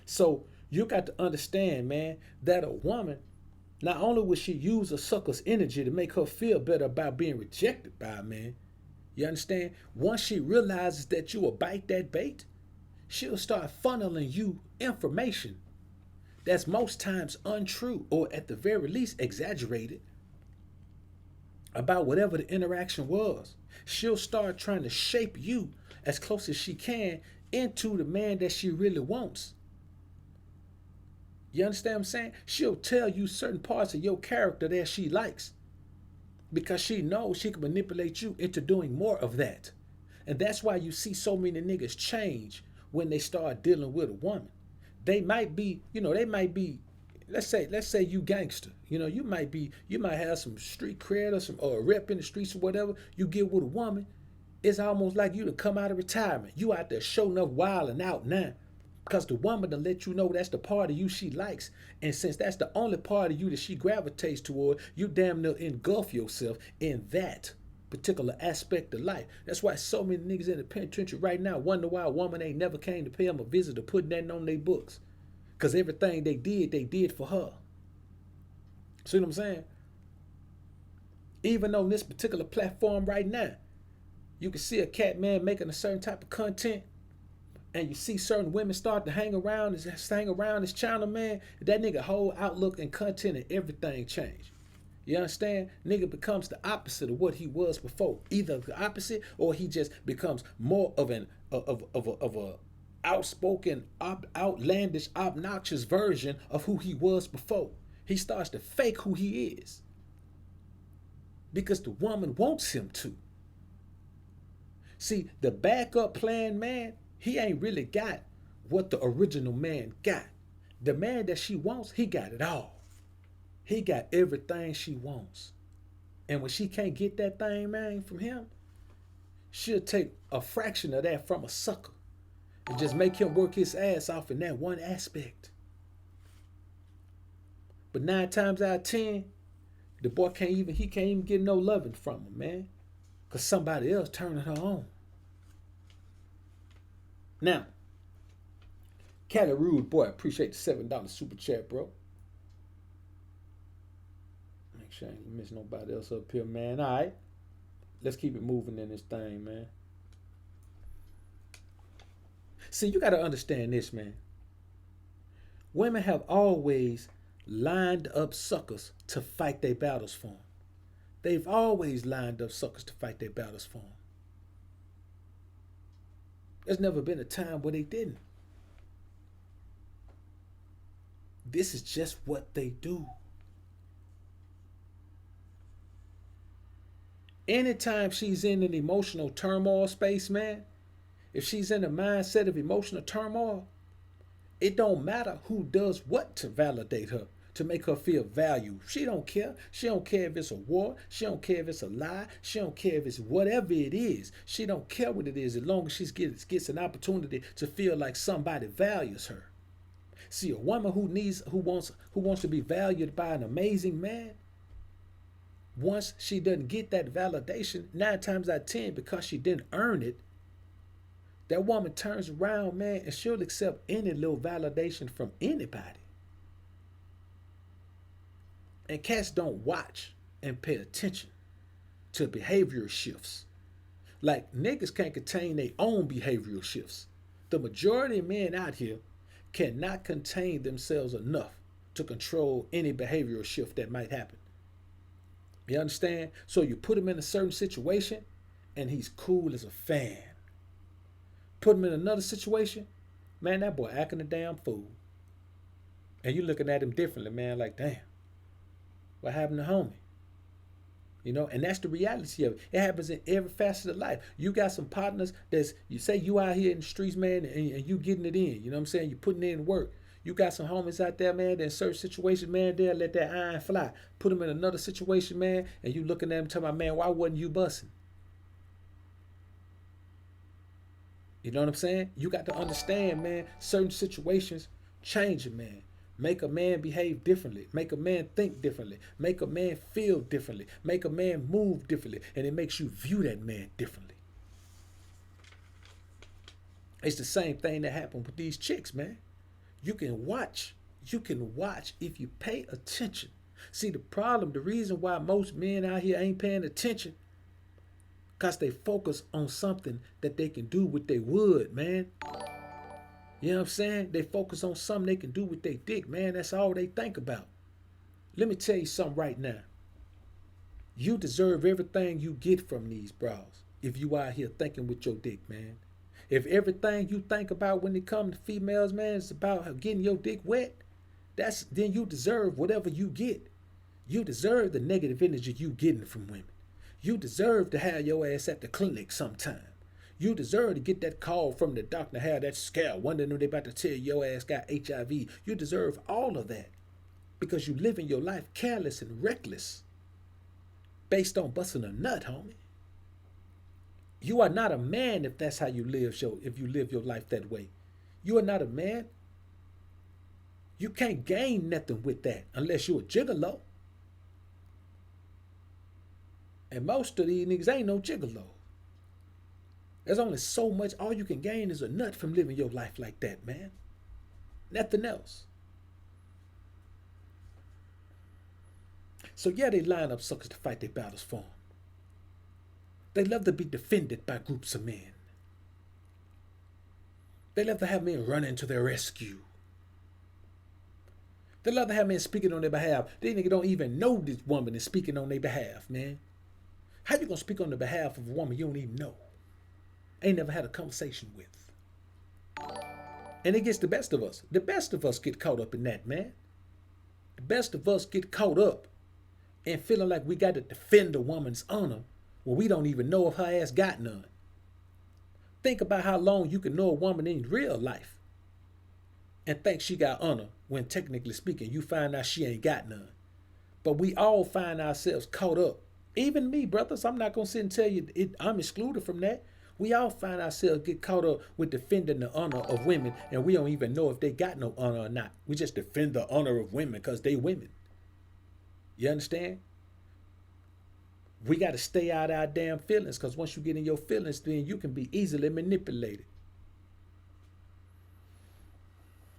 So you got to understand, man, that a woman, not only will she use a sucker's energy to make her feel better about being rejected by a man, you understand? Once she realizes that you will bite that bait, she'll start funneling you information that's most times untrue or at the very least exaggerated about whatever the interaction was. She'll start trying to shape you as close as she can into the man that she really wants. You understand what I'm saying? She'll tell you certain parts of your character that she likes because she knows she can manipulate you into doing more of that. And that's why you see so many niggas change when they start dealing with a woman. They might be, let's say you gangster. You might have some street cred or some rep in the streets or whatever. You get with a woman, it's almost like you to come out of retirement. You out there showing up wild and out now. Because the woman to let you know that's the part of you she likes. And since that's the only part of you that she gravitates toward, you damn near engulf yourself in that particular aspect of life. That's why so many niggas in the penitentiary right now wonder why a woman ain't never came to pay them a visit or put nothing on their books. Because everything they did for her. See what I'm saying? Even on this particular platform right now, you can see a cat man making a certain type of content. And you see certain women start to hang around this channel, man. That nigga whole outlook and content and everything change. You understand? Nigga becomes the opposite of what he was before. Either the opposite or he just becomes more of a outspoken, outlandish, obnoxious version of who he was before. He starts to fake who he is. Because the woman wants him to. See, the backup plan man, he ain't really got what the original man got. The man that she wants, he got it all. He got everything she wants. And when she can't get that thing, man, from him, she'll take a fraction of that from a sucker and just make him work his ass off in that one aspect. But 9 times out of 10, the boy can't even get no loving from him, man. Because somebody else turning her on. Now, Cali Rude, boy, I appreciate the $7 super chat, bro. Make sure I ain't miss nobody else up here, man. All right. Let's keep it moving in this thing, man. See, you got to understand this, man. Women have always lined up suckers to fight their battles for them. They've always lined up suckers to fight their battles for them. There's never been a time where they didn't. This is just what they do. Anytime she's in an emotional turmoil space, man, if she's in a mindset of emotional turmoil, it don't matter who does what to validate her, to make her feel valued. She don't care. She don't care if it's a war. She don't care if it's a lie. She don't care if it's whatever it is. She don't care what it is as long as she gets an opportunity to feel like somebody values her. See, a woman who wants to be valued by an amazing man, once she doesn't get that validation, 9 times out of 10, because she didn't earn it, that woman turns around, man, and she'll accept any little validation from anybody. And cats don't watch and pay attention to behavioral shifts. Like niggas can't contain their own behavioral shifts. The majority of men out here cannot contain themselves enough to control any behavioral shift that might happen. You understand? So you put him in a certain situation and he's cool as a fan. Put him in another situation, man, that boy acting a damn fool. And you looking at him differently, man, like, damn, what happened to homie? You know, and that's the reality of it. It happens in every facet of life. You got some partners that's, you say you out here in the streets, man, and you getting it in. You know what I'm saying? You putting in work. You got some homies out there, man, that in certain situations, man, they'll let that iron fly. Put them in another situation, man, and you looking at them talking about, man, why wasn't you busting? You know what I'm saying? You got to understand, man, certain situations change a man. Make a man behave differently. Make a man think differently. Make a man feel differently. Make a man move differently. And it makes you view that man differently. It's the same thing that happened with these chicks, man. You can watch. You can watch if you pay attention. See, the reason why most men out here ain't paying attention, because they focus on something that they can do with their wood, man. You know what I'm saying? They focus on something they can do with their dick, man. That's all they think about. Let me tell you something right now. You deserve everything you get from these bras if you out here thinking with your dick, man. If everything you think about when it comes to females, man, is about getting your dick wet, then you deserve whatever you get. You deserve the negative energy you getting from women. You deserve to have your ass at the clinic sometime. You deserve to get that call from the doctor, have that scare, wondering if they about to tell you your ass got HIV. You deserve all of that because you living your life careless and reckless based on busting a nut, homie. You are not a man if that's how you live your life that way. You are not a man. You can't gain nothing with that unless you're a gigolo. And most of these niggas ain't no gigolo. There's only so much. All you can gain is a nut from living your life like that, man. Nothing else. So yeah, they line up suckers to fight their battles for them. They love to be defended by groups of men. They love to have men running to their rescue. They love to have men speaking on their behalf. They niggas don't even know this woman is speaking on their behalf, man. How you gonna speak on the behalf of a woman you don't even know? Ain't never had a conversation with. And it gets the best of us. The best of us get caught up in that, man. The best of us get caught up in feeling like we got to defend a woman's honor when we don't even know if her ass got none. Think about how long you can know a woman in real life and think she got honor when technically speaking you find out she ain't got none. But we all find ourselves caught up. Even me, brothers, I'm not going to sit and tell you I'm excluded from that. We all find ourselves get caught up with defending the honor of women, and we don't even know if they got no honor or not. We just defend the honor of women because they women. You understand? We got to stay out of our damn feelings, because once you get in your feelings, then you can be easily manipulated.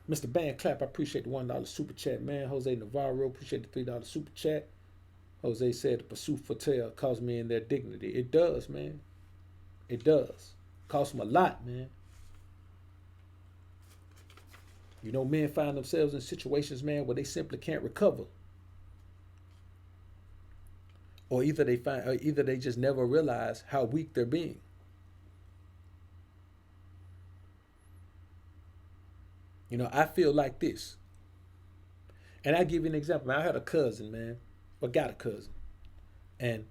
Mr. Band Clap, I appreciate the $1 super chat, man. Jose Navarro, appreciate the $3 super chat. Jose said the pursuit for tail cost men their dignity. It does, man. It does. Cost them a lot, man. You know, men find themselves in situations, man, where they simply can't recover. Or either they just never realize how weak they're being. You know, I feel like this. And I give you an example, man. I had a cousin, man. Or got a cousin. And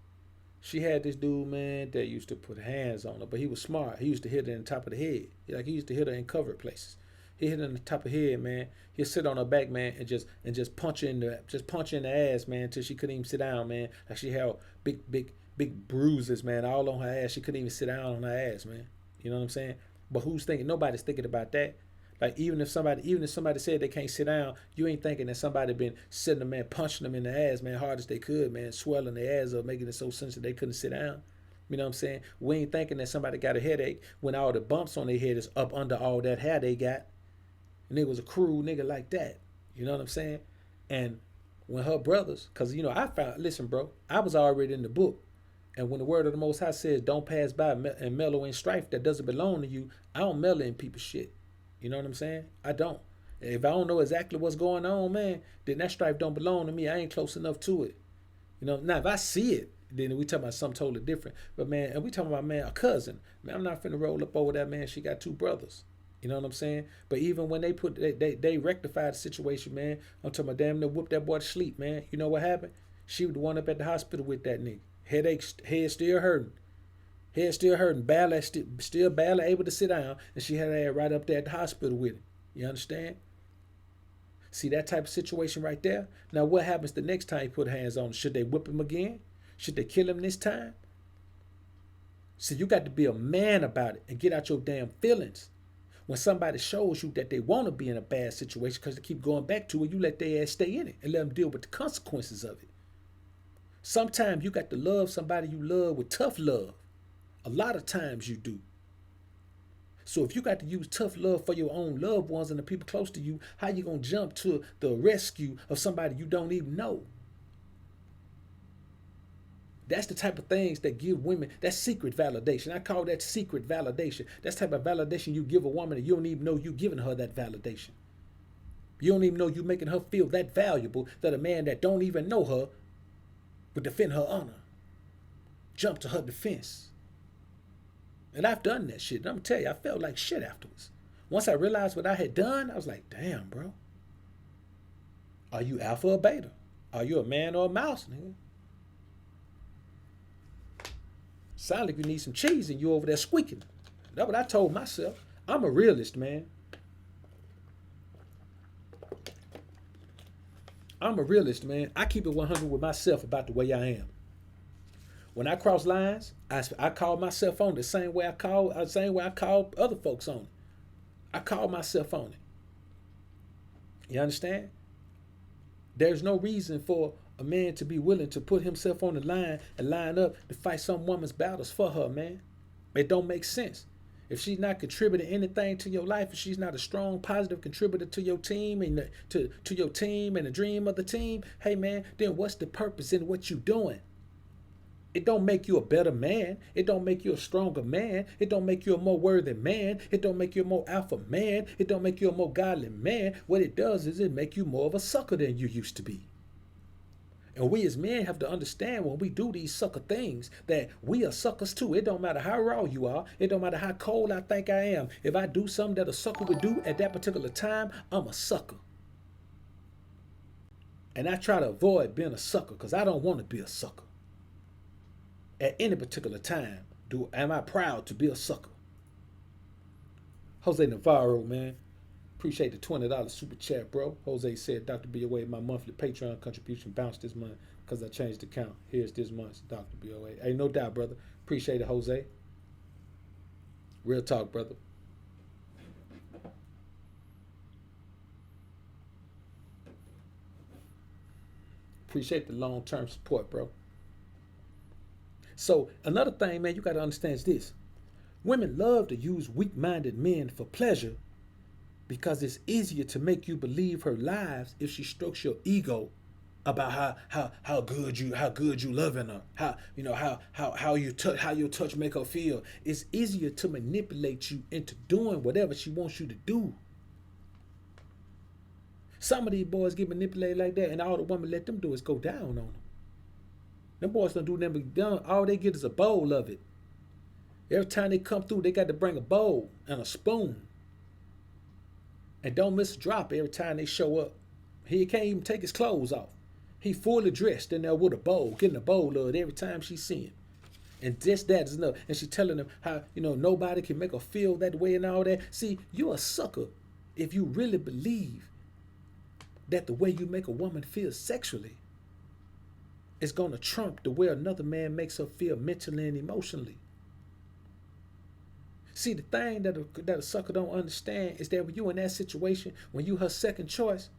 she had this dude, man, that used to put hands on her, but he was smart. He used to hit her in the top of the head. Like he used to hit her in covered places. He hit her in the top of the head, man. He'd sit on her back, man, and just punch her in the ass, man, until she couldn't even sit down, man. Like she had big bruises, man, all on her ass. She couldn't even sit down on her ass, man. You know what I'm saying? But who's thinking? Nobody's thinking about that. Like even if somebody said they can't sit down, you ain't thinking that somebody been sitting them, man, punching them in the ass, man, hard as they could, man, swelling their ass up, making it so sensitive they couldn't sit down. You know what I'm saying? We ain't thinking that somebody got a headache when all the bumps on their head is up under all that hair they got. And it was a cruel nigga like that. You know what I'm saying? And when her brothers, cause I found, listen, bro, I was already in the book. And when the word of the Most High says, don't pass by and mellow in strife that doesn't belong to you, I don't mellow in people's shit. You know what I'm saying? I don't. If I don't know exactly what's going on, man, then that strife don't belong to me. I ain't close enough to it. Now if I see it, then we talking about something totally different. But man, and we talking about, man, a cousin. Man, I'm not finna roll up over that, man. She got two brothers. You know what I'm saying? But even when they rectified the situation, man, I'm talking about, damn, they whooped that boy to sleep, man. You know what happened? She was the one up at the hospital with that nigga. Headache, head still hurting. Head still hurting, still barely able to sit down, and she had her right up there at the hospital with him. You understand? See that type of situation right there? Now what happens the next time you put hands on him? Should they whip him again? Should they kill him this time? See, you got to be a man about it and get out your damn feelings. When somebody shows you that they want to be in a bad situation because they keep going back to it, you let their ass stay in it and let them deal with the consequences of it. Sometimes you got to love somebody you love with tough love. A lot of times you do. So if you got to use tough love for your own loved ones and the people close to you, how you going to jump to the rescue of somebody you don't even know? That's the type of things that give women, that's secret validation. I call that secret validation. That's the type of validation you give a woman and you don't even know you giving her that validation. You don't even know you making her feel that valuable that a man that don't even know her would defend her honor. Jump to her defense. And I've done that shit. And I'm going to tell you, I felt like shit afterwards. Once I realized what I had done, I was like, damn, bro. Are you alpha or beta? Are you a man or a mouse, nigga? Sound like you need some cheese and you over there squeaking. That's what I told myself. I'm a realist, man. I'm a realist, man. I keep it 100 with myself about the way I am. When I cross lines, I call myself on the same way I call other folks on it. I call myself on it. You understand? There's no reason for a man to be willing to put himself on the line and line up to fight some woman's battles for her, man. It don't make sense. If she's not contributing anything to your life, if she's not a strong, positive contributor to your team and to your team and the dream of the team, hey man, then what's the purpose in what you doing? It don't make you a better man. It don't make you a stronger man. It don't make you a more worthy man. It don't make you a more alpha man. It don't make you a more godly man. What it does is it make you more of a sucker than you used to be. And we as men have to understand when we do these sucker things that we are suckers too. It don't matter how raw you are. It don't matter how cold I think I am. If I do something that a sucker would do at that particular time, I'm a sucker. And I try to avoid being a sucker because I don't want to be a sucker. At any particular time, am I proud to be a sucker? Jose Navarro, man. Appreciate the $20 super chat, bro. Jose said, Dr. BoA, my monthly Patreon contribution bounced this month because I changed the account. Here's this month's Dr. BoA. Hey, no doubt, brother. Appreciate it, Jose. Real talk, brother. Appreciate the long-term support, bro. So another thing, man, you got to understand is this. Women love to use weak-minded men for pleasure because it's easier to make you believe her lies if she strokes your ego about how good you loving her, how your touch make her feel. It's easier to manipulate you into doing whatever she wants you to do. Some of these boys get manipulated like that, and all the woman let them do is go down on them. Them boys don't do nothing but done. All they get is a bowl of it. Every time they come through, they got to bring a bowl and a spoon. And don't miss a drop every time they show up. He can't even take his clothes off. He fully dressed in there with a bowl, getting a bowl of it every time she see him. And just that is enough. And she telling him how, nobody can make her feel that way and all that. See, you're a sucker if you really believe that the way you make a woman feel sexually is going to trump the way another man makes her feel mentally and emotionally. See, the thing that a sucker don't understand is that when you in that situation, when you her second choice,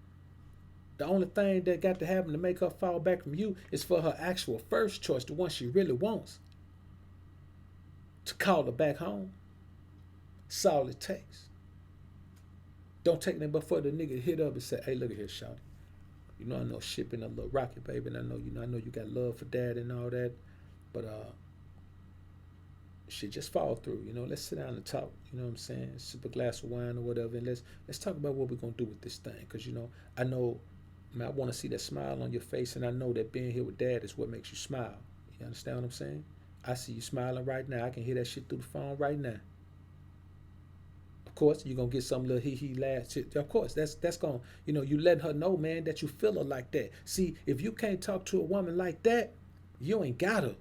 the only thing that got to happen to make her fall back from you is for her actual first choice, the one she really wants, to call her back home. That's all it takes. Don't take nothing but for the nigga to hit up and say, hey, look at here, shawty. I know shipping a little rocket, baby, and I know you got love for dad and all that, but shit just fall through. Let's sit down and talk. You know what I'm saying? Sip a glass of wine or whatever, and let's talk about what we're gonna do with this thing. Cause I know, man, I want to see that smile on your face, and I know that being here with dad is what makes you smile. You understand what I'm saying? I see you smiling right now. I can hear that shit through the phone right now. Of course, you're gonna get some little hee laugh shit. Of course, that's gonna, you let her know, man, that you feel her like that. See, if you can't talk to a woman like that, you ain't got her.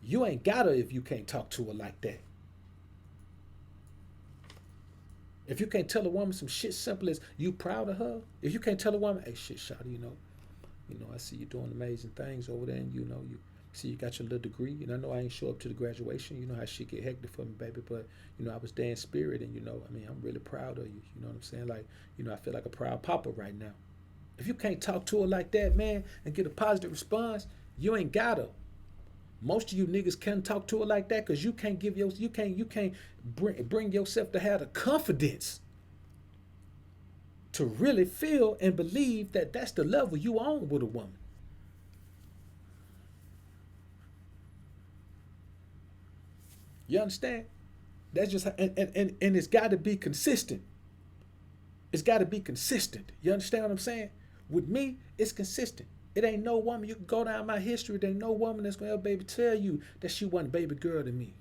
You ain't got her if you can't talk to her like that. If you can't tell a woman some shit simple as you proud of her, if you can't tell a woman, hey shit, shawty, I see you doing amazing things over there, and you see you got your little degree, and I know I ain't show up to the graduation. You know how shit get hectic for me, baby, but I was there in spirit, and I'm really proud of you. You know what I'm saying? Like, I feel like a proud papa right now. If you can't talk to her like that, man, and get a positive response, you ain't got her. Most of you niggas can't talk to her like that because you can't bring yourself to have the confidence to really feel and believe that that's the level you on with a woman. You understand? That's just and it's got to be consistent. It's got to be consistent. You understand what I'm saying? With me, it's consistent. It ain't no woman, you can go down my history, there ain't no woman that's gonna baby tell you that she wasn't baby girl to me,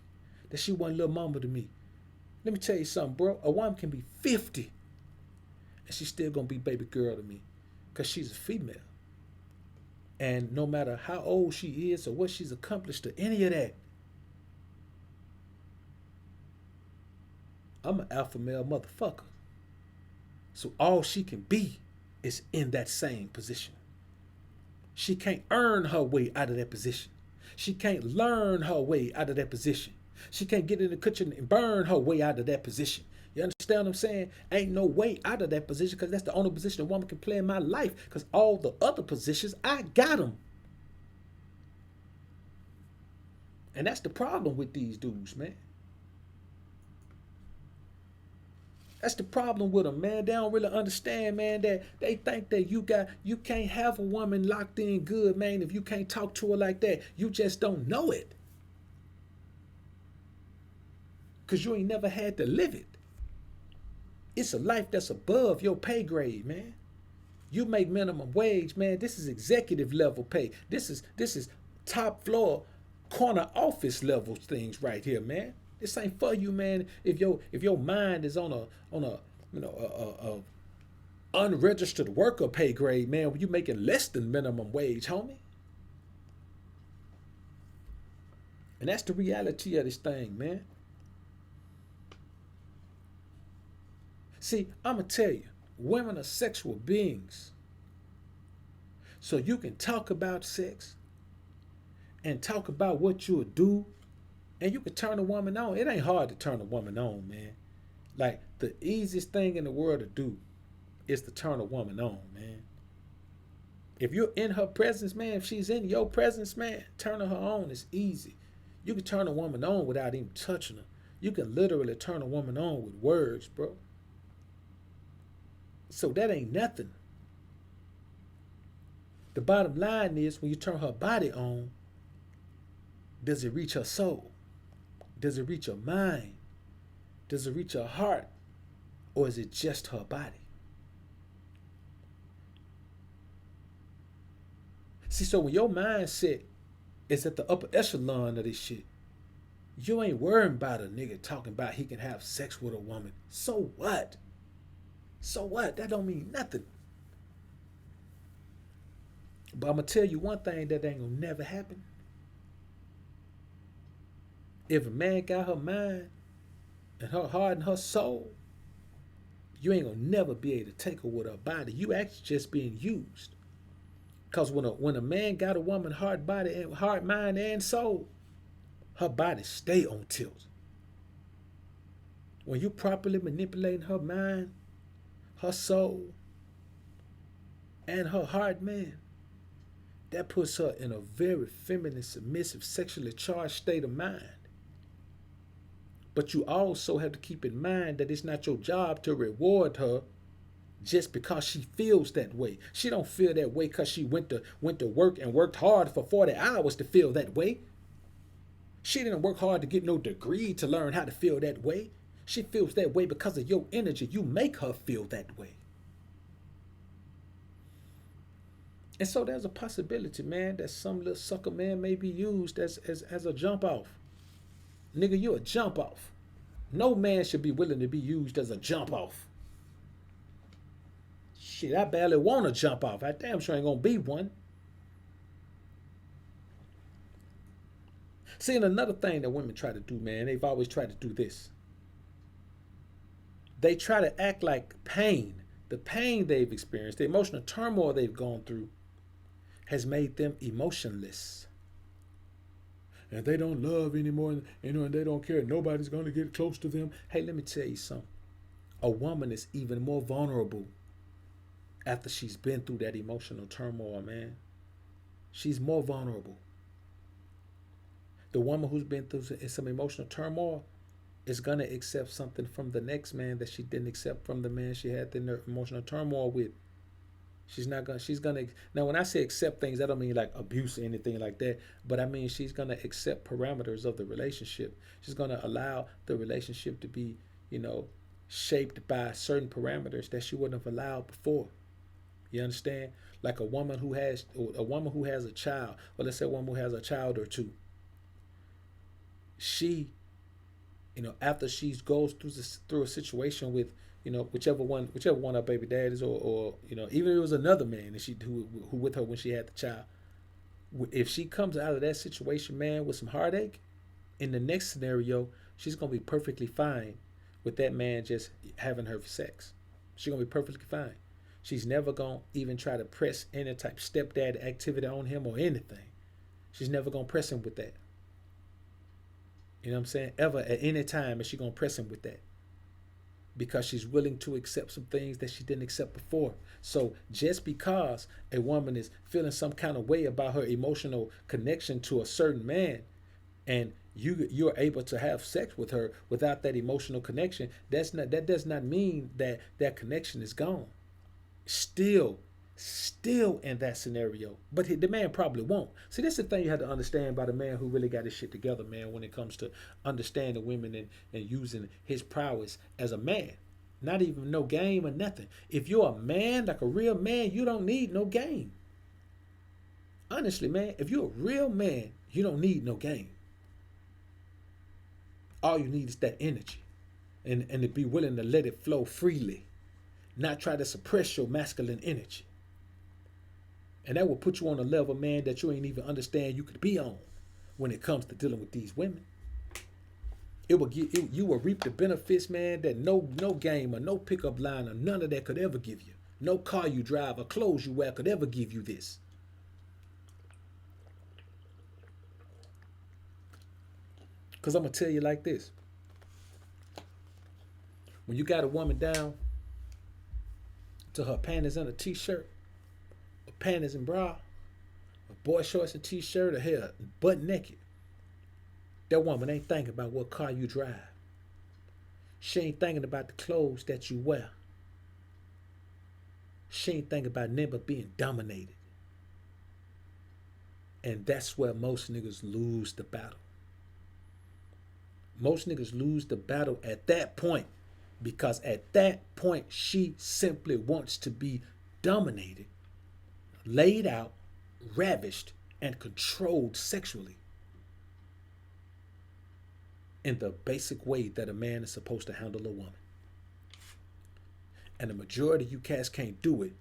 that she wasn't little mama to me. Let me tell you something, bro. A woman can be 50 and she's still gonna be baby girl to me because she's a female. And no matter how old she is or what she's accomplished or any of that, I'm an alpha male motherfucker. So all she can be is in that same position. She can't earn her way out of that position. She can't learn her way out of that position. She can't get in the kitchen and burn her way out of that position. You understand what I'm saying? Ain't no way out of that position because that's the only position a woman can play in my life because all the other positions, I got them. And that's the problem with these dudes, man. That's the problem with them, man. They don't really understand, man, that they think that you can't have a woman locked in good, man, if you can't talk to her like that. You just don't know it. Because you ain't never had to live it. It's a life that's above your pay grade, man. You make minimum wage, man. This is executive level pay. This is top floor corner office level things right here, man. This ain't for you, man. If your mind is on a unregistered worker pay grade, man, when you making less than minimum wage, homie. And that's the reality of this thing, man. See, I'ma tell you, women are sexual beings. So you can talk about sex and talk about what you'll do, and you can turn a woman on. It ain't hard to turn a woman on, man. Like, the easiest thing in the world to do is to turn a woman on, man. If you're in her presence, man, if she's in your presence, man, turning her on is easy. You can turn a woman on without even touching her. You can literally turn a woman on with words, bro. So that ain't nothing. The bottom line is when you turn her body on, does it reach her soul? Does it reach her mind? Does it reach her heart? Or is it just her body? See, so when your mindset is at the upper echelon of this shit, you ain't worrying about a nigga talking about he can have sex with a woman. So what? So what? That don't mean nothing. But I'm gonna tell you one thing that ain't gonna never happen. If a man got her mind and her heart and her soul, you ain't gonna never be able to take her with her body. You actually just being used. Cause when a man got a woman heart, body, and heart, mind, and soul, her body stay on tilt. When you properly manipulating her mind, her soul, and her heart, man, that puts her in a very feminine, submissive, sexually charged state of mind. But you also have to keep in mind that it's not your job to reward her just because she feels that way. She don't feel that way because she went to work and worked hard for 40 hours to feel that way. She didn't work hard to get no degree to learn how to feel that way. She feels that way because of your energy. You make her feel that way. And so there's a possibility, man, that some little sucker man may be used as a jump off. Nigga, you a jump off. No man should be willing to be used as a jump off. Shit, I barely want to jump off. I damn sure ain't gonna be one. See, and another thing that women try to do, man, they've always tried to do this. They try to act like pain, the pain they've experienced, the emotional turmoil they've gone through, has made them emotionless. And they don't love anymore, and they don't care. Nobody's going to get close to them. Hey, let me tell you something. A woman is even more vulnerable after she's been through that emotional turmoil, man. She's more vulnerable. The woman who's been through some emotional turmoil is going to accept something from the next man that she didn't accept from the man she had the emotional turmoil with. She's gonna now when I say accept things, I don't mean like abuse or anything like that, but I mean she's gonna accept parameters of the relationship. She's gonna allow the relationship to be, shaped by certain parameters that she wouldn't have allowed before. You understand? Like a woman who has a child, or let's say a woman who has a child or two. She, after she goes through a situation with, whichever one her baby dad is, or even if it was another man and who with her when she had the child, if she comes out of that situation, man, with some heartache, in the next scenario, she's gonna be perfectly fine with that man just having her sex. She's gonna be perfectly fine. She's never gonna even try to press any type of stepdad activity on him or anything. She's never gonna press him with that. You know what I'm saying? Ever at any time is she gonna press him with that. Because she's willing to accept some things that she didn't accept before. So just because a woman is feeling some kind of way about her emotional connection to a certain man, and you're able to have sex with her without that emotional connection, that does not mean that that connection is gone. Still in that scenario, but the man probably won't. See, that's the thing you have to understand about a man who really got his shit together, man, when it comes to understanding women and using his prowess as a man. Not even no game or nothing. If you're a man, like a real man, you don't need no game. Honestly, man, if you're a real man, you don't need no game. All you need is that energy, and to be willing to let it flow freely, not try to suppress your masculine energy. And that will put you on a level, man, that you ain't even understand you could be on when it comes to dealing with these women. You will reap the benefits, man, that no game or no pickup line or none of that could ever give you. No car you drive or clothes you wear could ever give you this. Because I'm going to tell you like this. When you got a woman down to her panties and a t-shirt, or panties and bra, or boy shorts and t-shirt, or hair butt naked, that woman ain't thinking about what car you drive. She ain't thinking about the clothes that you wear. She ain't thinking about never being dominated. And that's where most niggas lose the battle. Most niggas lose the battle at that point, because at that point she simply wants to be dominated, laid out, ravished, and controlled sexually in the basic way that a man is supposed to handle a woman. And the majority of you cats can't do it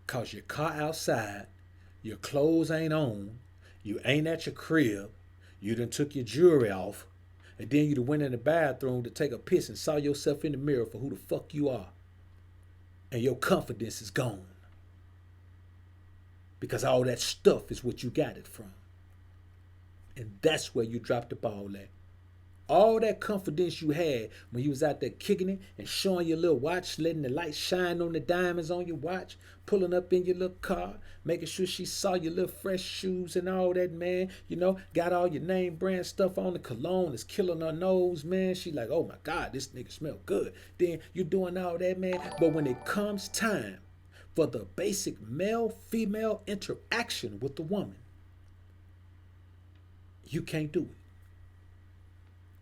because you're caught outside Your clothes ain't on. You ain't at your crib. You done took your jewelry off. And then you done went in the bathroom to take a piss and saw yourself in the mirror for who the fuck you are. And your confidence is gone. Because all that stuff is what you got it from. And that's where you dropped the ball at. All that confidence you had when you was out there kicking it and showing your little watch, letting the light shine on the diamonds on your watch, pulling up in your little car, making sure she saw your little fresh shoes and all that, man. You know, got all your name brand stuff on. The cologne is killing her nose, man. She like, oh my God, this nigga smell good. Then you doing all that, man. But when it comes time for the basic male-female interaction with the woman, you can't do it.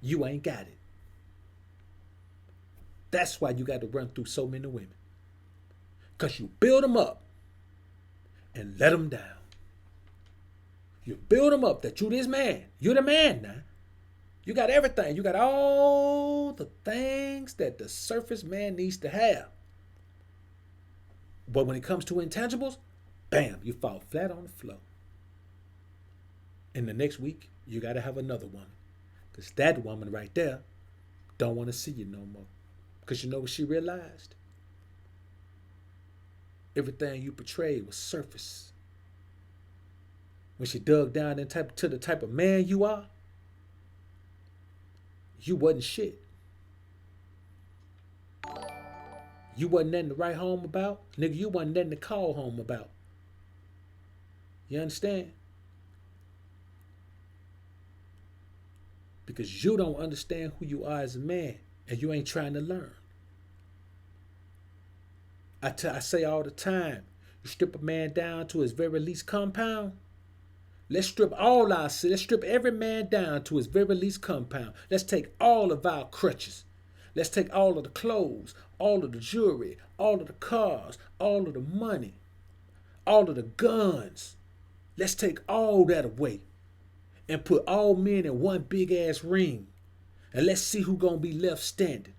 You ain't got it. That's why you got to run through so many women. Because you build them up and let them down. You build them up that you this man. You the man now. You got everything. You got all the things that the surface man needs to have. But when it comes to intangibles, bam, you fall flat on the floor. And the next week, you got to have another woman. Because that woman right there don't want to see you no more. Because you know what she realized? Everything you portrayed was surface. When she dug down to the type of man you are, you wasn't shit. You wasn't nothing to write home about. Nigga, you wasn't nothing to call home about. You understand? Because you don't understand who you are as a man and you ain't trying to learn. I say all the time, you strip a man down to his very least compound. Let's strip every man down to his very least compound. Let's take all of our crutches. Let's take all of the clothes, all of the jewelry, all of the cars, all of the money, all of the guns. Let's take all that away and put all men in one big ass ring. And let's see who gonna be left standing.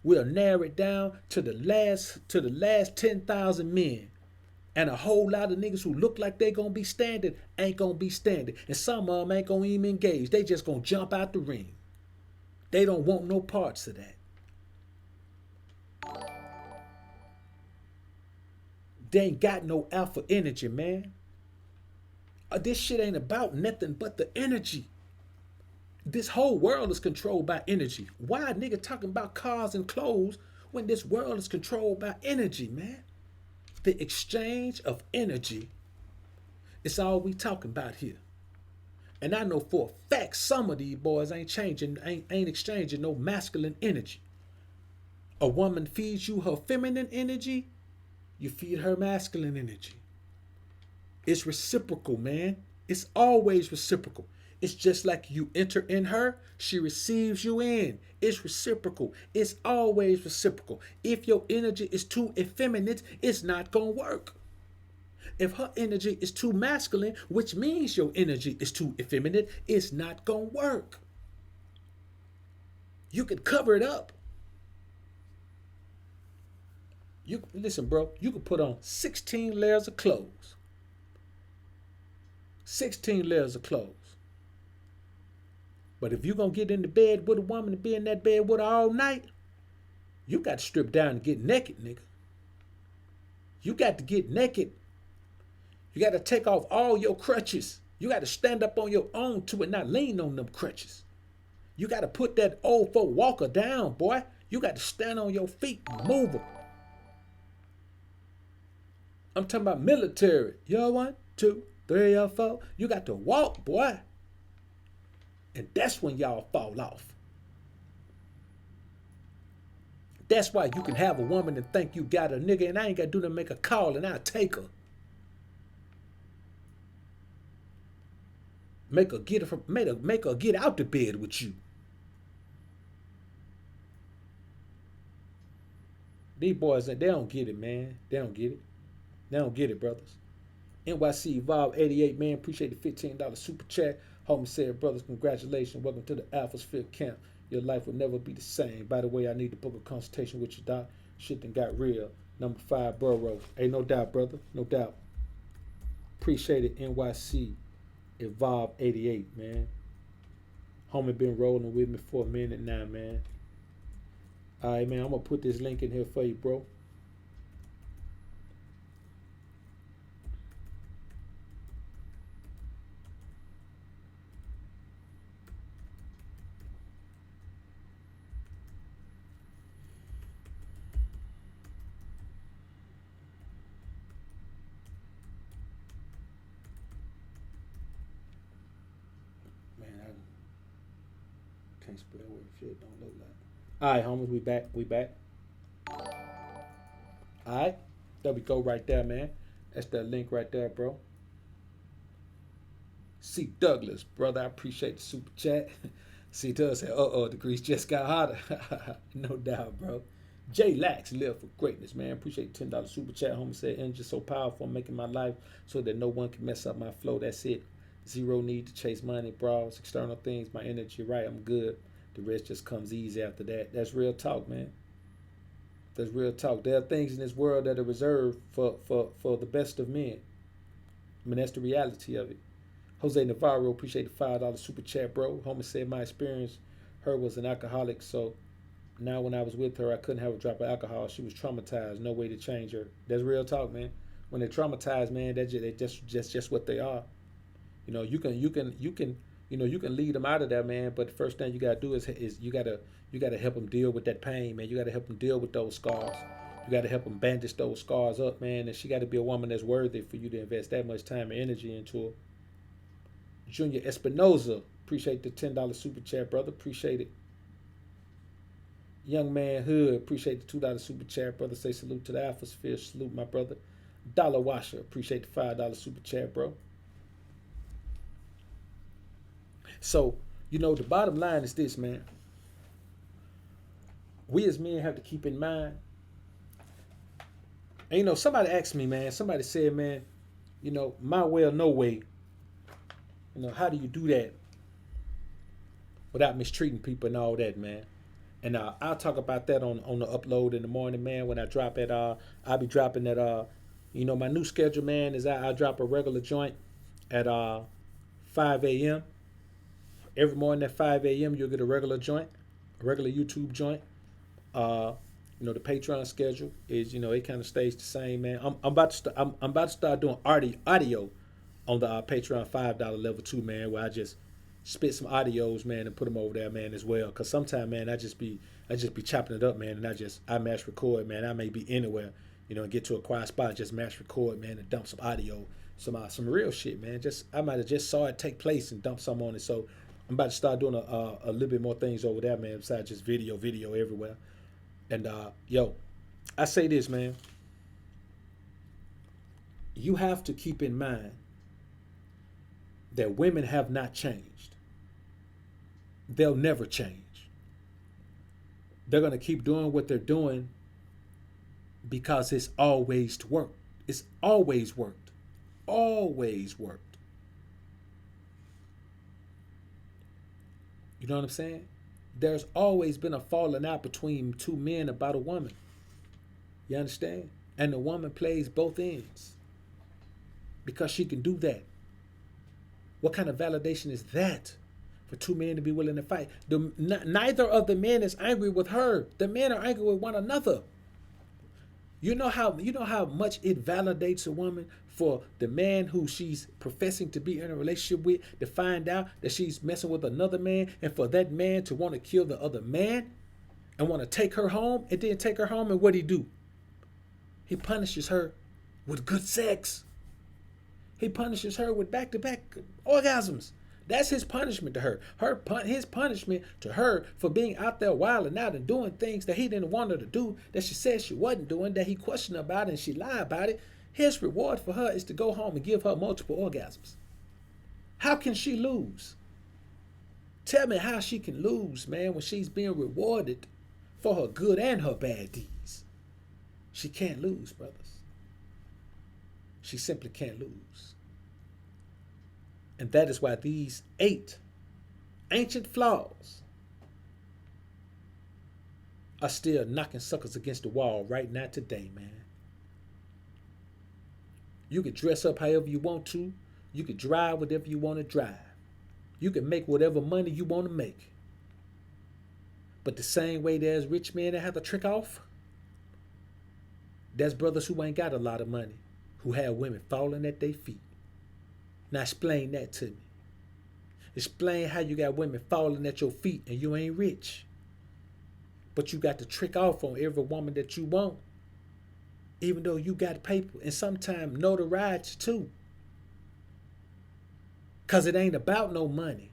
We'll narrow it down to the last 10,000 men. And a whole lot of niggas who look like they gonna be standing ain't gonna be standing. And some of them ain't gonna even engage. They just gonna jump out the ring. They don't want no parts of that. They ain't got no alpha energy, man. This shit ain't about nothing but the energy. This whole world is controlled by energy. Why a nigga talking about cars and clothes when this world is controlled by energy, man? The exchange of energy is all we talking about here. And I know for a fact some of these boys ain't exchanging no masculine energy. A woman feeds you her feminine energy, you feed her masculine energy. It's reciprocal, man. It's always reciprocal. It's just like you enter in her, she receives you in. It's reciprocal. It's always reciprocal. If your energy is too effeminate, it's not going to work. If her energy is too masculine, which means your energy is too effeminate, it's not going to work. You could cover it up. Listen, bro, you could put on 16 layers of clothes. 16 layers of clothes. But if you're going to get into bed with a woman and be in that bed with her all night, you got to strip down and get naked, nigga. You got to get naked. You got to take off all your crutches. You got to stand up on your own too and not lean on them crutches. You got to put that old folk walker down, boy. You got to stand on your feet and move them. I'm talking about military. You're 1, 2, 3 or 4. You got to walk, boy. And that's when y'all fall off. That's why you can have a woman and think you got a nigga and I ain't got to do nothing, make a call and I'll take her. Make her get out the bed with you. These boys, they don't get it, man. They don't get it. They don't get it, brothers. NYC Evolve 88, man. Appreciate the $15 super chat. Homie said, brothers, congratulations. Welcome to the Alpha's Fifth Camp. Your life will never be the same. By the way, I need to book a consultation with your doc. Shit done got real. Number 5, Burrow. Hey, no doubt, brother. No doubt. Appreciate it, NYC Evolve 88, man. Homie been rolling with me for a minute now, man. All right, man. I'm gonna put this link in here for you, bro. Man, I can't spell what shit don't look like. All right, homies, we back. We back. All right, there we go, right there, man. That's that link right there, bro. C. Douglas, brother, I appreciate the super chat. C. Doug said, the grease just got hotter. No doubt, bro. J. Lax, live for greatness, man. Appreciate the $10 super chat. Homie said, energy so powerful, I'm making my life so that no one can mess up my flow. That's it. Zero need to chase money, bros, external things. My energy right, I'm good. The rest just comes easy after that. That's real talk, man. That's real talk. There are things in this world that are reserved for the best of men. I mean, that's the reality of it. Jose Navarro, appreciate the $5 super chat, bro. Homie said my experience, her was an alcoholic, so now when I was with her, I couldn't have a drop of alcohol. She was traumatized. No way to change her. That's real talk, man. When they're traumatized, man, that's just what they are. You know, you can lead them out of that, man. But the first thing you gotta do is you gotta help them deal with that pain, man. You gotta help them deal with those scars. You gotta help them bandage those scars up, man. And she got to be a woman that's worthy for you to invest that much time and energy into her. Junior Espinoza, appreciate the $10 super chat, brother. Appreciate it. Young Man Hood, appreciate the $2 super chat, brother. Say salute to the Alphasphere. Salute, my brother. Dollar Washer, appreciate the $5 super chat, bro. So, the bottom line is this, man. We as men have to keep in mind. And somebody asked me, man. Somebody said, man, my way or no way. How do you do that without mistreating people and all that, man? And I'll talk about that on the upload in the morning, man. When I drop it, I'll be dropping that. My new schedule, man, is I drop a regular joint at 5 a.m. Every morning at 5 a.m. you'll get a regular joint, a regular YouTube joint. The Patreon schedule is, it kind of stays the same, man. I'm about to start doing audio on the Patreon $5 level too, man, where I just spit some audios, man, and put them over there, man, as well. Cause sometimes, man, I just be chopping it up, man, and I mash record, man. I may be anywhere, and get to a quiet spot, just mash record, man, and dump some audio, some real shit, man. I might have just saw it take place and dump some on it. So I'm about to start doing a little bit more things over there, man, besides just video everywhere. And I say this, man. You have to keep in mind that women have not changed. They'll never change. They're going to keep doing what they're doing because it's always worked. It's always worked. Always worked. You know what I'm saying? There's always been a falling out between two men about a woman. You understand? And the woman plays both ends because she can do that. What kind of validation is that for two men to be willing to fight? Neither of the men is angry with her. The men are angry with one another. You know how much it validates a woman for the man who she's professing to be in a relationship with to find out that she's messing with another man, and for that man to want to kill the other man and want to take her home, and then take her home, and what do? He punishes her with good sex. He punishes her with back-to-back orgasms. That's his punishment to her. His punishment to her for being out there wilding out and doing things that he didn't want her to do, that she said she wasn't doing, that he questioned about and she lied about it. His reward for her is to go home and give her multiple orgasms. How can she lose? Tell me how she can lose, man, when she's being rewarded for her good and her bad deeds. She can't lose, brothers. She simply can't lose. And that is why these 8 ancient flaws are still knocking suckers against the wall right now today, man. You can dress up however you want to. You can drive whatever you want to drive. You can make whatever money you want to make. But the same way there's rich men that have to trick off, there's brothers who ain't got a lot of money, who have women falling at their feet. Now explain that to me. Explain how you got women falling at your feet and you ain't rich. But you got to trick off on every woman that you want, even though you got paper and sometimes notoriety too. Because it ain't about no money.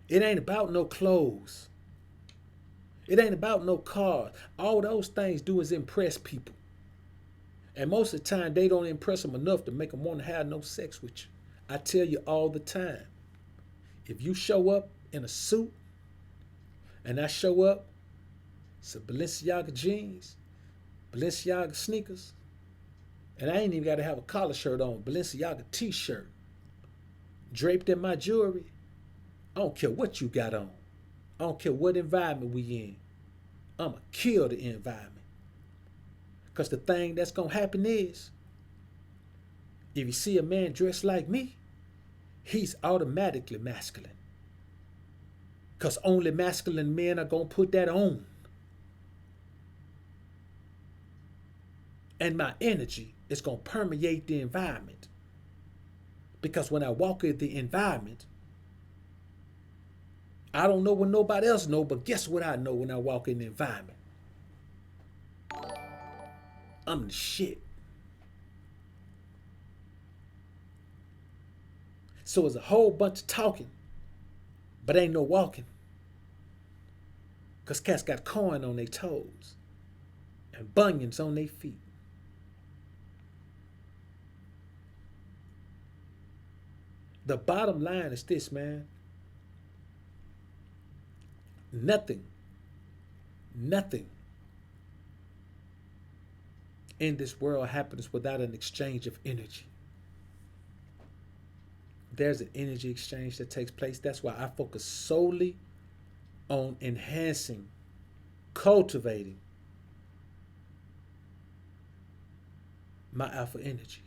It ain't about no clothes. It ain't about no cars. All those things do is impress people. And most of the time, they don't impress them enough to make them want to have no sex with you. I tell you all the time, if you show up in a suit and I show up, some Balenciaga jeans, Balenciaga sneakers, and I ain't even got to have a collar shirt on, Balenciaga t-shirt, draped in my jewelry, I don't care what you got on. I don't care what environment we in. I'ma kill the environment. Because the thing that's going to happen is, if you see a man dressed like me, he's automatically masculine. Because only masculine men are going to put that on. And my energy is going to permeate the environment. Because when I walk in the environment, I don't know what nobody else know, but guess what I know when I walk in the environment? I'm the shit. So it's a whole bunch of talking, but ain't no walking. Because cats got corn on their toes and bunions on their feet. The bottom line is this, man. Nothing in this world happens without an exchange of energy. There's an energy exchange that takes place. That's why I focus solely on enhancing, cultivating my alpha energy.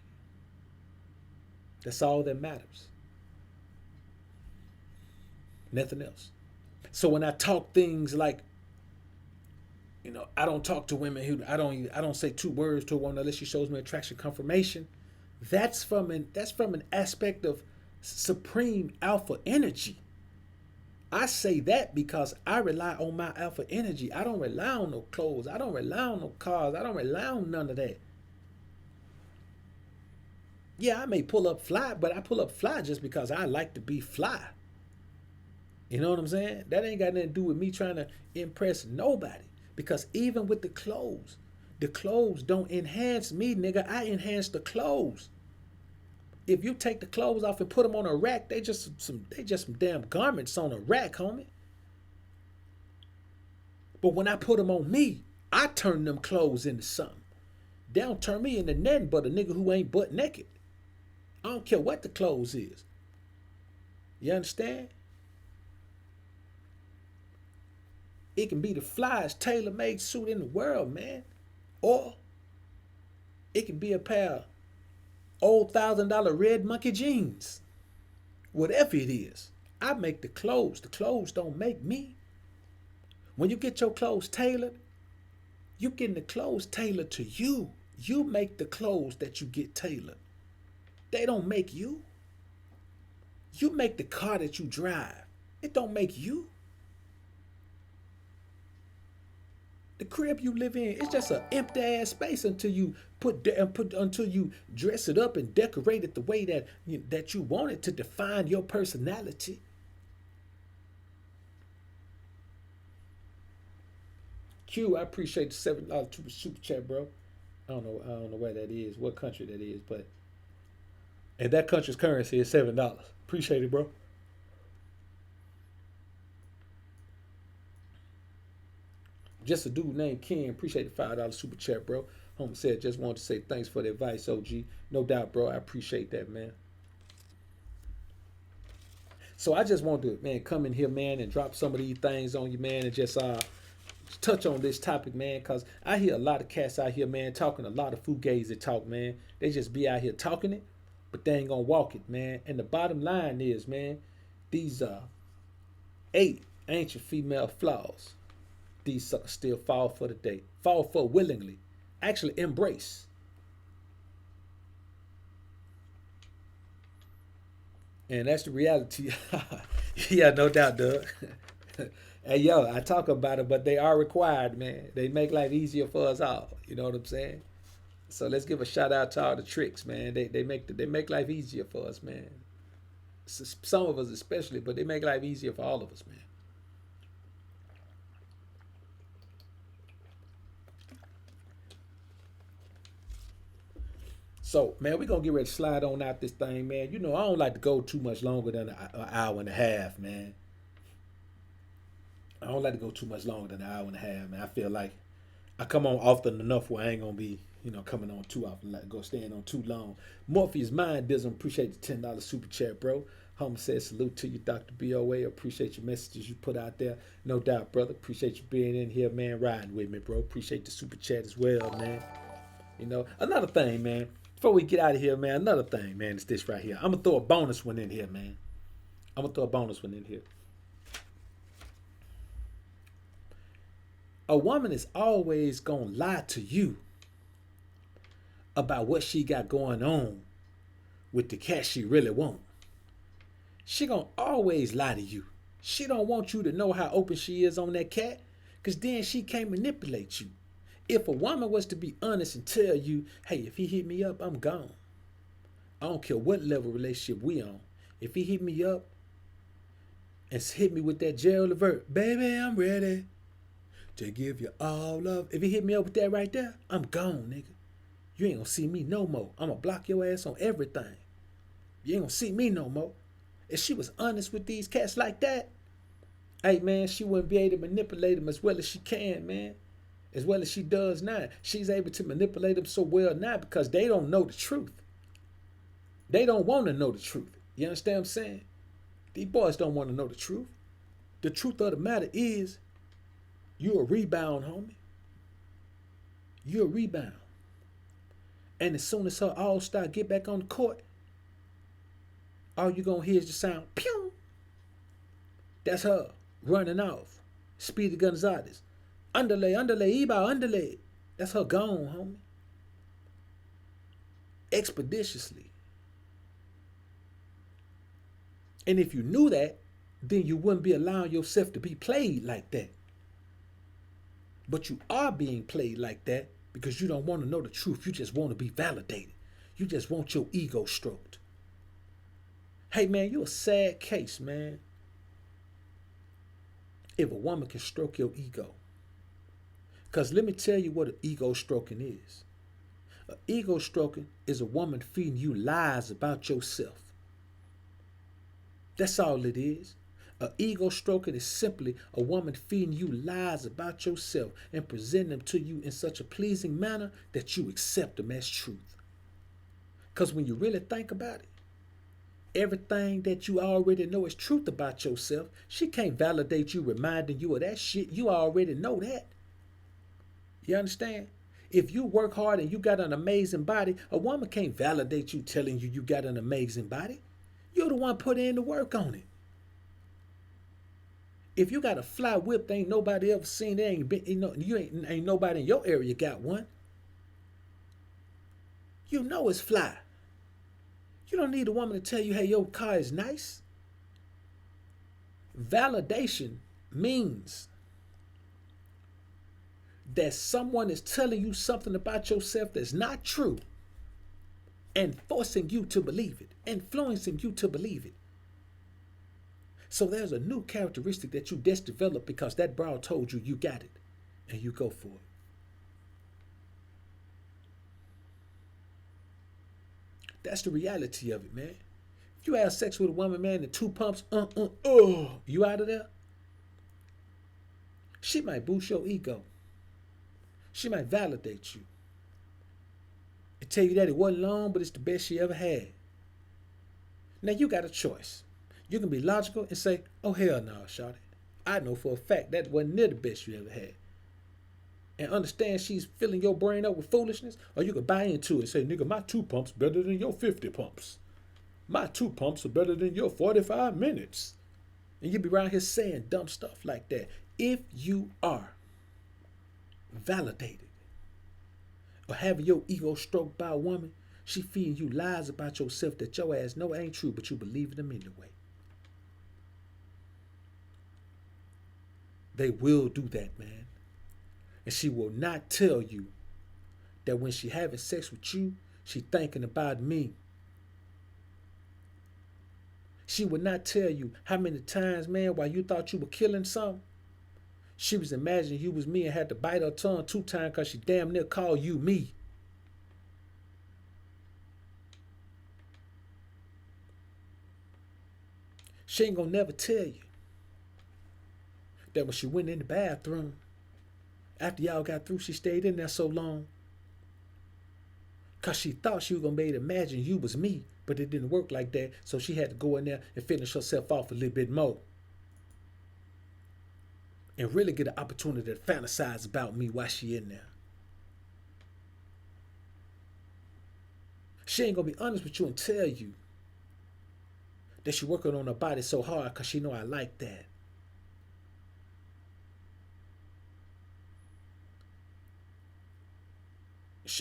That's all that matters. Nothing else. So when I talk things like, I don't talk to women who I don't say two words to one unless she shows me attraction confirmation. That's from an aspect of supreme alpha energy. I say that because I rely on my alpha energy. I don't rely on no clothes. I don't rely on no cars. I don't rely on none of that. Yeah, I may pull up fly, but I pull up fly just because I like to be fly. You know what I'm saying? That ain't got nothing to do with me trying to impress nobody. Because even with the clothes don't enhance me, nigga. I enhance the clothes. If you take the clothes off and put them on a rack, they just some damn garments on a rack, homie. But when I put them on me, I turn them clothes into something. They don't turn me into nothing but a nigga who ain't butt naked. I don't care what the clothes is. You understand? It can be the flyest tailor-made suit in the world, man. Or it can be a pair of old $1,000 red monkey jeans. Whatever it is, I make the clothes. The clothes don't make me. When you get your clothes tailored, you getting the clothes tailored to you. You make the clothes that you get tailored. They don't make you. You make the car that you drive. It don't make you. The crib you live in, it's just an empty ass space until you until you dress it up and decorate it the way that you want it to define your personality. Q, I appreciate the $7 super chat, bro. I don't know where that is, what country that is, but and that country's currency is $7. Appreciate it, bro. Just a dude named Ken. Appreciate the $5 super chat, bro. Home said, just wanted to say thanks for the advice, OG. No doubt, bro. I appreciate that, man. So I just wanted to, man, come in here, man, and drop some of these things on you, man, and just touch on this topic, man, because I hear a lot of cats out here, man, talking a lot of fugazi talk, man. They just be out here talking it, but they ain't gonna walk it, man. And the bottom line is, man, these 8 ancient female flaws, these suckers still fall for the date, fall for willingly, actually embrace. And that's the reality. Yeah, no doubt, Doug. Hey, yo, I talk about it, but they are required, man. They make life easier for us all. You know what I'm saying? So let's give a shout out to all the tricks, man. They make life easier for us, man. Some of us especially, but they make life easier for all of us, man. So, man, we're gonna get ready to slide on out this thing, man. You know, I don't like to go too much longer than an hour and a half, man. I don't like to go too much longer than an hour and a half, man. I feel like I come on often enough where I ain't gonna be, coming on too often, like go staying on too long. Morpheus Mind doesn't appreciate the $10 super chat, bro. Home says salute to you, Dr. BoA. Appreciate your messages you put out there. No doubt, brother. Appreciate you being in here, man, riding with me, bro. Appreciate the super chat as well, man. Another thing, man. Before we get out of here, man, another thing, man, is this right here. I'm gonna throw a bonus one in here, man. I'm gonna throw a bonus one in here. A woman is always gonna lie to you about what she got going on with the cat she really want. She gonna always lie to you. She don't want you to know how open she is on that cat, cause then she can't manipulate you. If a woman was to be honest and tell you, hey, if he hit me up, I'm gone. I don't care what level relationship we on. If he hit me up and hit me with that Gerald Levert, baby, I'm ready to give you all love. If he hit me up with that right there, I'm gone, nigga. You ain't gonna see me no more. I'm gonna block your ass on everything. You ain't gonna see me no more. If she was honest with these cats like that, hey, man, she wouldn't be able to manipulate them as well as she can, man. As well as she does now. She's able to manipulate them so well now because they don't know the truth. They don't want to know the truth. You understand what I'm saying? These boys don't want to know the truth. The truth of the matter is, you're a rebound, homie. You're a rebound. And as soon as her all-star get back on the court, all you're going to hear is the sound, pew! That's her running off. Speedy Gonzalez. Underlay, Eba, underlay. That's her gone, homie. Expeditiously. And if you knew that, then you wouldn't be allowing yourself to be played like that. But you are being played like that because you don't want to know the truth. You just want to be validated. You just want your ego stroked. Hey, man, you're a sad case, man. If a woman can stroke your ego. Because let me tell you what an ego stroking is. An ego stroking is a woman feeding you lies about yourself. That's all it is. An ego stroking is simply a woman feeding you lies about yourself and presenting them to you in such a pleasing manner that you accept them as truth. Because when you really think about it, everything that you already know is truth about yourself, she can't validate you, reminding you of that shit. You already know that. You understand? If you work hard and you got an amazing body, a woman can't validate you telling you got an amazing body. You're the one putting in the work on it. If you got a fly whip, ain't nobody ever seen it. Ain't nobody in your area got one. You know it's fly. You don't need a woman to tell you, hey, your car is nice. Validation means that someone is telling you something about yourself that's not true and forcing you to believe it, influencing you to believe it. So there's a new characteristic that you just developed because that broad told you you got it, and you go for it. That's the reality of it, man. If you have sex with a woman, man, and 2 pumps, you out of there? She might boost your ego. She might validate you. And tell you that it wasn't long, but it's the best she ever had. Now you got a choice. You can be logical and say, oh, hell no, shawty. I know for a fact that wasn't near the best you ever had. and understand she's filling your brain up with foolishness, or you could buy into it and say, nigga, my 2 pumps better than your 50 pumps. My 2 pumps are better than your 45 minutes. And you be around here saying dumb stuff like that. If you are validated or having your ego stroked by a woman, she feeding you lies about yourself that your ass know ain't true, but you believe them anyway. They will do that, man. And she will not tell you that when she having sex with you, she thinking about me. She would not tell you how many times, man, while you thought you were killing something, she was imagining you was me and had to bite her tongue 2 times because she damn near called you me. She ain't gonna never tell you that when she went in the bathroom, after y'all got through, she stayed in there so long because she thought she was gonna be able to imagine you was me, but it didn't work like that, so she had to go in there and finish herself off a little bit more and really get an opportunity to fantasize about me while she in there. She ain't gonna be honest with you and tell you that she working on her body so hard because she know I like that.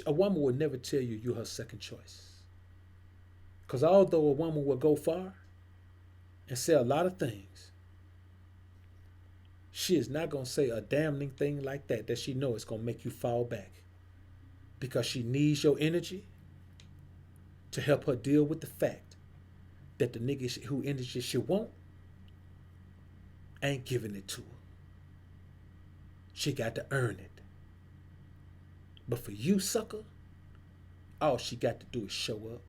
A woman would never tell you you're her second choice. Because although a woman will go far and say a lot of things, she is not going to say a damning thing like that she knows is going to make you fall back. Because she needs your energy to help her deal with the fact that the nigga who energy she want ain't giving it to her. She got to earn it. But for you, sucker, all she got to do is show up.